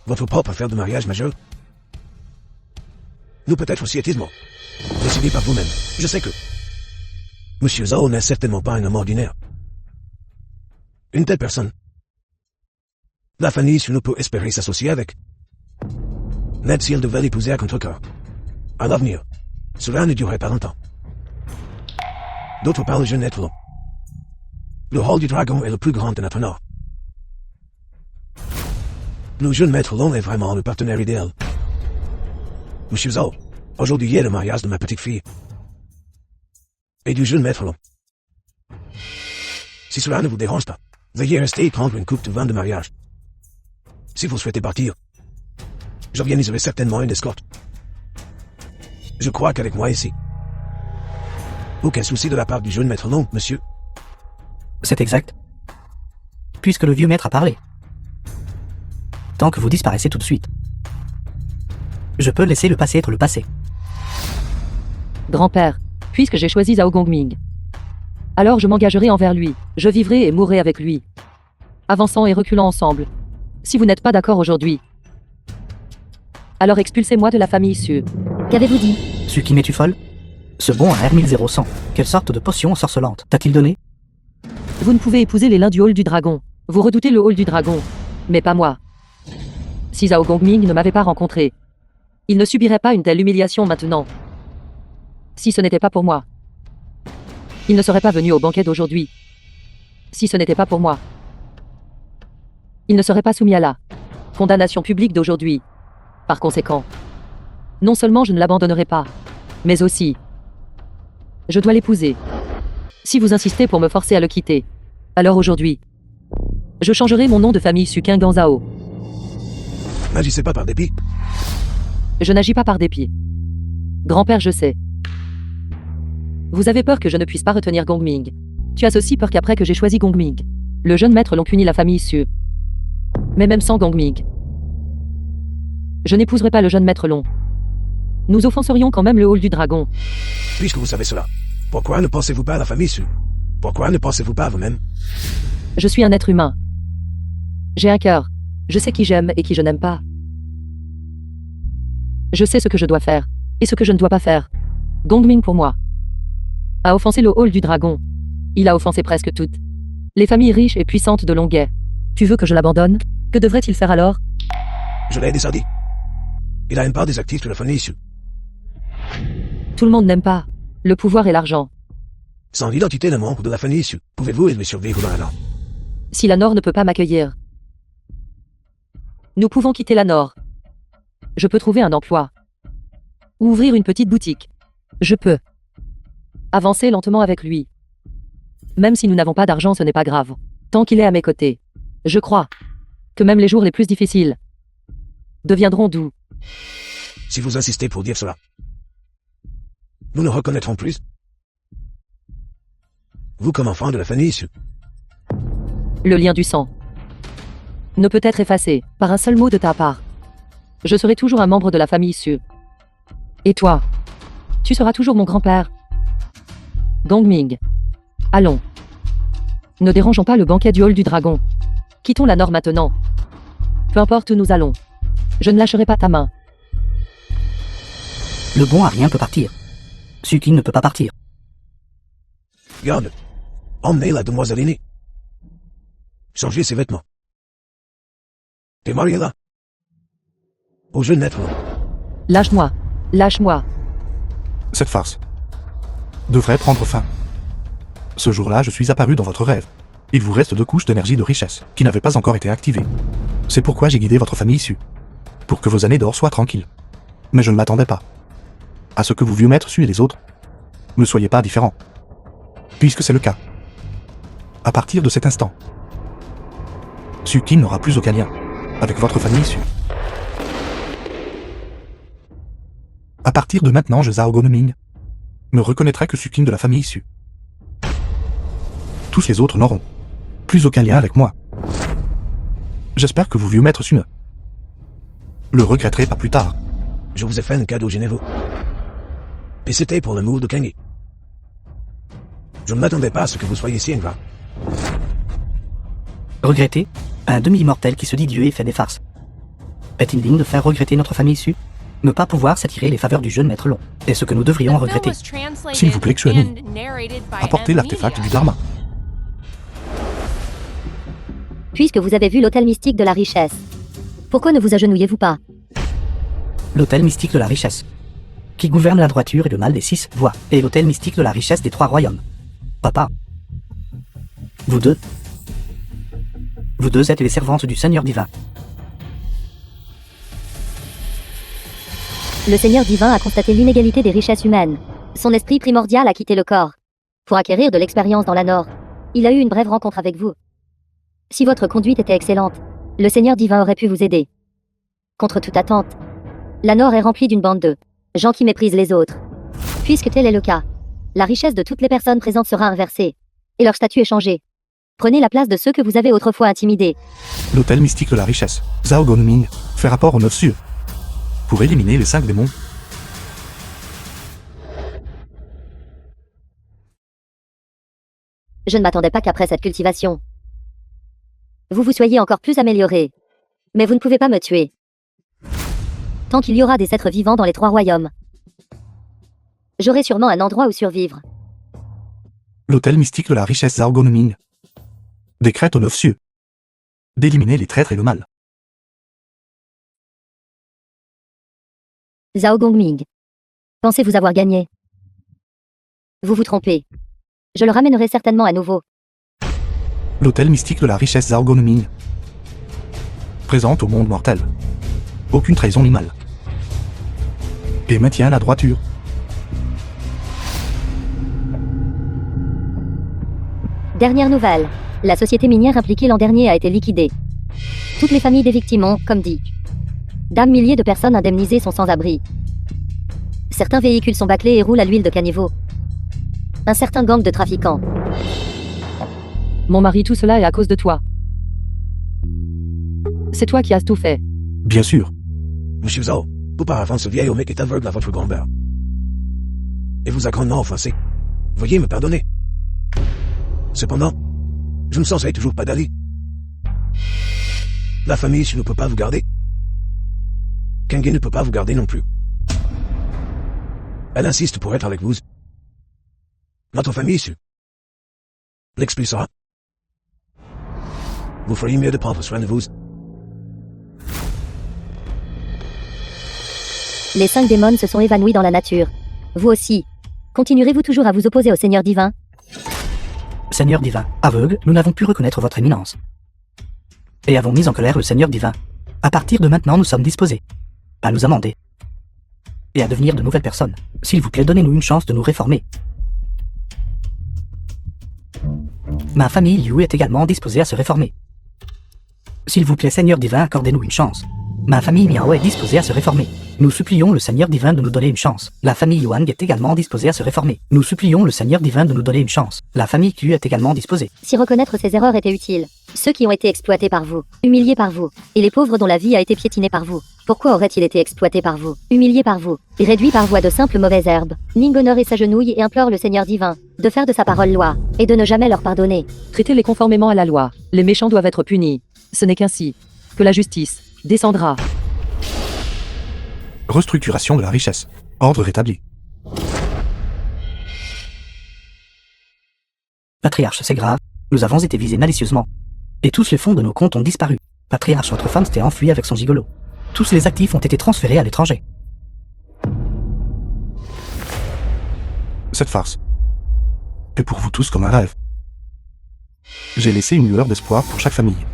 Votre propre affaire de mariage majeur. Nous peut-être aussi étisement. Décidez par vous-même. Je sais que Monsieur Zhao n'est certainement pas un homme ordinaire. Une telle personne. La famille issue ne peut espérer s'associer avec. Même si elle devait l'épouser à contre-cœur. À l'avenir, cela ne durerait pas longtemps. D'autre part, le jeune être long. Le hall du dragon est le plus grand de notre nord. Le jeune maître long est vraiment le partenaire idéal. Monsieur Zhao, aujourd'hui est le mariage de ma petite fille. Et du jeune maître long. Si cela ne vous dérange pas, veuillez rester et prendre une coupe de vin de mariage. Si vous souhaitez partir, j'organiserai certainement une escorte. Je crois qu'avec moi ici. Aucun souci de la part du jeune maître long, monsieur. C'est exact. Puisque le vieux maître a parlé. Tant que vous disparaissez tout de suite. Je peux laisser le passé être le passé. Grand-père, puisque j'ai choisi Zhao Gongming, alors je m'engagerai envers lui. Je vivrai et mourrai avec lui. Avançant et reculant ensemble. Si vous n'êtes pas d'accord aujourd'hui, alors expulsez-moi de la famille issue. Qu'avez-vous dit? Suking, es-tu folle? Ce bon à R1100, quelle sorte de potion ensorcelante t'a-t-il donné? Vous ne pouvez épouser les lins du hall du dragon. Vous redoutez le hall du dragon. Mais pas moi. Si Zhao Gongming ne m'avait pas rencontré, il ne subirait pas une telle humiliation maintenant. Si ce n'était pas pour moi, il ne serait pas venu au banquet d'aujourd'hui. Si ce n'était pas pour moi, il ne serait pas soumis à la condamnation publique d'aujourd'hui. Par conséquent, non seulement je ne l'abandonnerai pas, mais aussi, je dois l'épouser. Si vous insistez pour me forcer à le quitter, alors aujourd'hui, je changerai mon nom de famille Suking en Zhao. N'agissez pas par dépit. Je n'agis pas par dépit. Grand-père, je sais. Vous avez peur que je ne puisse pas retenir Gongming. Tu as aussi peur qu'après que j'ai choisi Gongming, le jeune maître l'on punit la famille issue. Mais même sans Gongming, je n'épouserai pas le jeune maître long. Nous offenserions quand même le hall du dragon. Puisque vous savez cela, pourquoi ne pensez-vous pas à la famille issue? Pourquoi ne pensez-vous pas à vous-même? Je suis un être humain. J'ai un cœur. Je sais qui j'aime et qui je n'aime pas. Je sais ce que je dois faire et ce que je ne dois pas faire. Gongming pour moi a offensé le hall du dragon. Il a offensé presque toutes les familles riches et puissantes de Longuet. Tu veux que je l'abandonne? Que devrait-il faire alors? Je l'ai déjà dit. Il a une part des actifs de la famille issue. Tout le monde n'aime pas le pouvoir et l'argent. Sans l'identité d'un membre de la famille issue, pouvez-vous lui survivre dans un an? Si la Nord ne peut pas m'accueillir, nous pouvons quitter la Nord. Je peux trouver un emploi. Ou ouvrir une petite boutique. Je peux avancer lentement avec lui. Même si nous n'avons pas d'argent, ce n'est pas grave. Tant qu'il est à mes côtés. Je crois que même les jours les plus difficiles deviendront doux. Si vous insistez pour dire cela, nous ne reconnaîtrons plus vous comme enfant de la famille issue. Le lien du sang ne peut être effacé par un seul mot de ta part. Je serai toujours un membre de la famille issue. Et toi, tu seras toujours mon grand-père. Gongming. Allons. Ne dérangeons pas le banquet du hall du dragon. Quittons la Nord maintenant. Peu importe où nous allons. Je ne lâcherai pas ta main. Le bon Arien peut partir. Sukin ne peut pas partir. Garde. Emmenez la demoiselle aînée. Changez ses vêtements. Démarrez-la. Au jeune maître. Lâche-moi. Lâche-moi. Cette farce devrait prendre fin. Ce jour-là, je suis apparu dans votre rêve. Il vous reste 2 couches d'énergie de richesse qui n'avaient pas encore été activées. C'est pourquoi j'ai guidé votre famille issue. Pour que vos années d'or soient tranquilles. Mais je ne m'attendais pas à ce que vous vieux maîtres su et les autres ne soyez pas différents. Puisque c'est le cas. À partir de cet instant, Sukin n'aura plus aucun lien avec votre famille issue. À partir de maintenant, je Zhao Gonming ne reconnaîtrai que Sukin de la famille issue. Tous les autres n'auront plus aucun lien avec moi. J'espère que vous vieux maîtres ne le regretterez pas plus tard. Je vous ai fait un cadeau généreux. Et c'était pour l'amour de Kengi. Je ne m'attendais pas à ce que vous soyez si ingrat. Regretter un demi-immortel qui se dit Dieu et fait des farces. Est-il digne de faire regretter notre famille issue? Ne pas pouvoir s'attirer les faveurs du jeune maître long est ce que nous devrions The film regretter. was translated S'il vous plaît, Xuani, and narrated by apportez M. l'artefact Media. du Dharma. Puisque vous avez vu l'hôtel mystique de la richesse, pourquoi ne vous agenouillez-vous pas? L'hôtel mystique de la richesse, qui gouverne la droiture et le mal des 6 voies, et l'hôtel mystique de la richesse des 3 royaumes. Papa. Vous deux êtes les servantes du Seigneur divin. Le Seigneur divin a constaté l'inégalité des richesses humaines. Son esprit primordial a quitté le corps. Pour acquérir de l'expérience dans la Nord, il a eu une brève rencontre avec vous. Si votre conduite était excellente, le Seigneur divin aurait pu vous aider. Contre toute attente, la Nord est remplie d'une bande de gens qui méprisent les autres. Puisque tel est le cas, la richesse de toutes les personnes présentes sera inversée, et leur statut est changé. Prenez la place de ceux que vous avez autrefois intimidés. L'hôtel mystique de la richesse, Zhao Gonming, fait rapport aux 9 cieux. Pour éliminer les 5 démons. Je ne m'attendais pas qu'après cette cultivation, vous vous soyez encore plus amélioré. Mais vous ne pouvez pas me tuer. Tant qu'il y aura des êtres vivants dans les 3 royaumes, j'aurai sûrement un endroit où survivre. L'hôtel mystique de la richesse Zhao Gonming décrète aux 9 cieux d'éliminer les traîtres et le mal. Zhao Gongming. Pensez-vous avoir gagné? Vous vous trompez. Je le ramènerai certainement à nouveau. L'hôtel mystique de la richesse Zhao Gonming présente au monde mortel aucune trahison ni mal et maintient la droiture. Dernière nouvelle. La société minière impliquée l'an dernier a été liquidée. Toutes les familles des victimes ont, comme dit, milliers de personnes indemnisées sont sans abri. Certains véhicules sont bâclés et roulent à l'huile de caniveau. Un certain gang de trafiquants. Mon mari, tout cela est à cause de toi. C'est toi qui as tout fait. Bien sûr, Monsieur Zhao, auparavant ce vieil homme est aveugle à votre grand-père. Et vous a grandement offensé. Veuillez me pardonner. Cependant, je ne sensais toujours pas d'aller. La famille ne peut pas vous garder. Kengi ne peut pas vous garder non plus. Elle insiste pour être avec vous. Notre famille l'expulsera. Vous feriez mieux de prendre soin de vous. Les 5 démons se sont évanouis dans la nature. Vous aussi. Continuerez-vous toujours à vous opposer au Seigneur divin? Seigneur divin, aveugle, nous n'avons pu reconnaître votre éminence. Et avons mis en colère le Seigneur divin. À partir de maintenant, nous sommes disposés à nous amender et à devenir de nouvelles personnes. S'il vous plaît, donnez-nous une chance de nous réformer. Ma famille Liu est également disposée à se réformer. S'il vous plaît, Seigneur divin, accordez-nous une chance. Ma famille Miao est disposée à se réformer. Nous supplions le Seigneur divin de nous donner une chance. La famille Yuan est également disposée à se réformer. Nous supplions le Seigneur divin de nous donner une chance. La famille Q est également disposée. Si reconnaître ses erreurs était utile, ceux qui ont été exploités par vous, humiliés par vous, et les pauvres dont la vie a été piétinée par vous, pourquoi auraient-ils été exploités par vous, humiliés par vous, et réduits par vous à de simples mauvaises herbes? Ning honore et s'agenouille et implore le Seigneur divin de faire de sa parole loi, et de ne jamais leur pardonner. Traitez-les conformément à la loi. Les méchants doivent être punis. Ce n'est qu'ainsi que la justice descendra. Restructuration de la richesse. Ordre rétabli. Patriarche, c'est grave. Nous avons été visés malicieusement. Et tous les fonds de nos comptes ont disparu. Patriarche, votre femme s'était enfuie avec son gigolo. Tous les actifs ont été transférés à l'étranger. Cette farce est pour vous tous comme un rêve. J'ai laissé une lueur d'espoir pour chaque famille.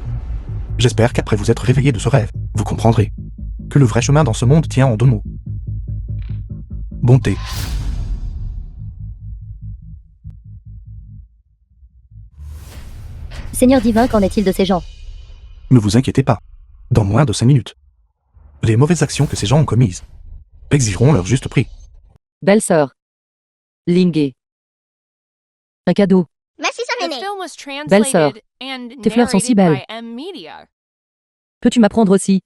J'espère qu'après vous être réveillés de ce rêve, vous comprendrez que le vrai chemin dans ce monde tient en 2 mots. Bonté. Seigneur divin, qu'en est-il de ces gens? Ne vous inquiétez pas. Dans moins de 5 minutes, les mauvaises actions que ces gens ont commises exigeront leur juste prix. Belle-sœur. Lingé. Un cadeau. Merci, The Samene. film was Belle-sœur, translated and tes fleurs sont si narrated belles. by M-Media. Peux-tu m'apprendre aussi?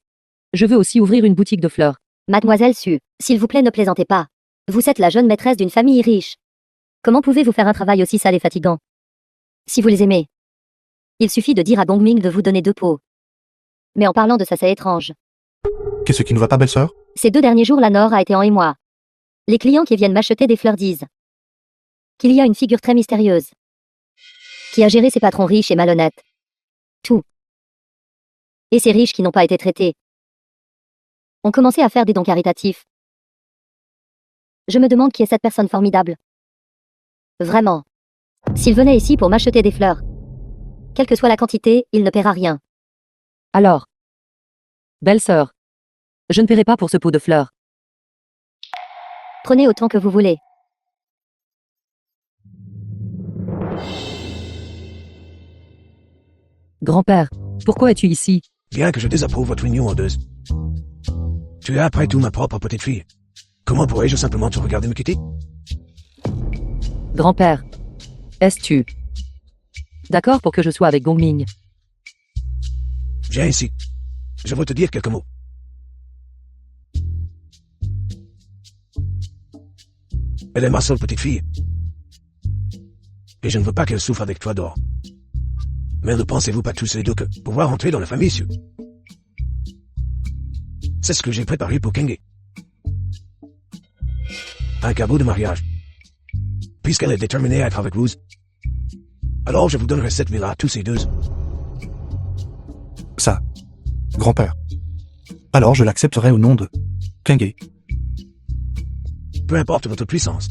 Je veux aussi ouvrir une boutique de fleurs. Mademoiselle Su, s'il vous plaît, ne plaisantez pas. Vous êtes la jeune maîtresse d'une famille riche. Comment pouvez-vous faire un travail aussi sale et fatigant? Si vous les aimez, il suffit de dire à Gongming de vous donner 2 pots. Mais en parlant de ça, c'est étrange. Qu'est-ce qui ne va pas, belle-sœur? Ces 2 derniers jours, la Nord a été en émoi. Les clients qui viennent m'acheter des fleurs disent qu'il y a une figure très mystérieuse qui a géré ces patrons riches et malhonnêtes. Tout. Et ces riches qui n'ont pas été traités ont commencé à faire des dons caritatifs. Je me demande qui est cette personne formidable. Vraiment. S'il venait ici pour m'acheter des fleurs, quelle que soit la quantité, il ne paiera rien. Alors. Belle-sœur. Je ne paierai pas pour ce pot de fleurs. Prenez autant que vous voulez. Grand-père, pourquoi es-tu ici? Bien que je désapprouve votre union en 2. Tu es après tout ma propre petite fille. Comment pourrais-je simplement te regarder me quitter? Grand-père. Es-tu d'accord pour que je sois avec Gongming? Viens ici. Je veux te dire quelques mots. Elle est ma seule petite fille. Et je ne veux pas qu'elle souffre avec toi dehors. Mais ne pensez-vous pas tous les deux que pouvoir entrer dans la famille, Su? C'est ce que j'ai préparé pour Kenge. Un cadeau de mariage. Puisqu'elle est déterminée à être avec vous, alors je vous donnerai cette villa à tous les 2. Ça. Grand-père. Alors je l'accepterai au nom de Kenge. Peu importe votre puissance.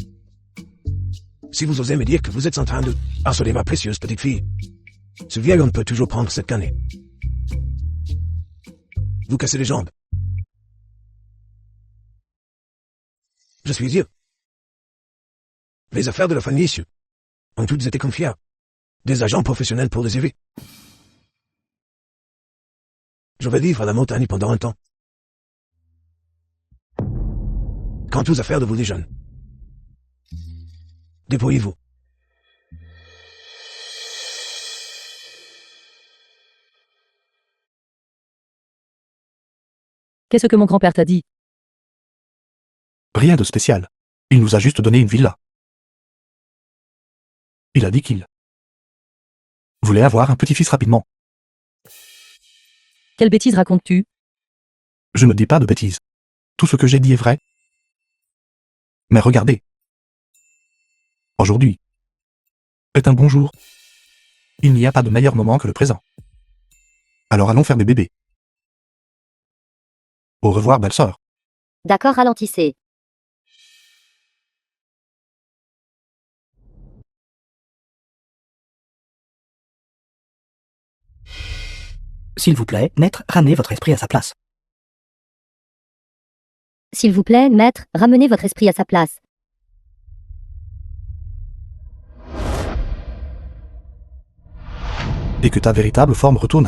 Si vous osez me dire que vous êtes en train de harceler ma précieuse petite fille, ce vieil homme peut toujours prendre cette canne. Vous cassez les jambes. Je suis vieux. Les affaires de la famille Su ont toutes été confiées à des agents professionnels pour les aider. Je vais vivre à la montagne pendant un temps. Quant aux affaires de vous les jeunes, débrouillez-vous. Qu'est-ce que mon grand-père t'a dit? Rien de spécial. Il nous a juste donné une villa. Il a dit qu'il voulait avoir un petit-fils rapidement. Quelle bêtise racontes-tu? Je ne dis pas de bêtises. Tout ce que j'ai dit est vrai. Mais regardez. Aujourd'hui est un bon jour. Il n'y a pas de meilleur moment que le présent. Alors allons faire des bébés. Au revoir, belle-sœur. D'accord, ralentissez. S'il vous plaît, maître, ramenez votre esprit à sa place. S'il vous plaît, maître, ramenez votre esprit à sa place. Et que ta véritable forme retourne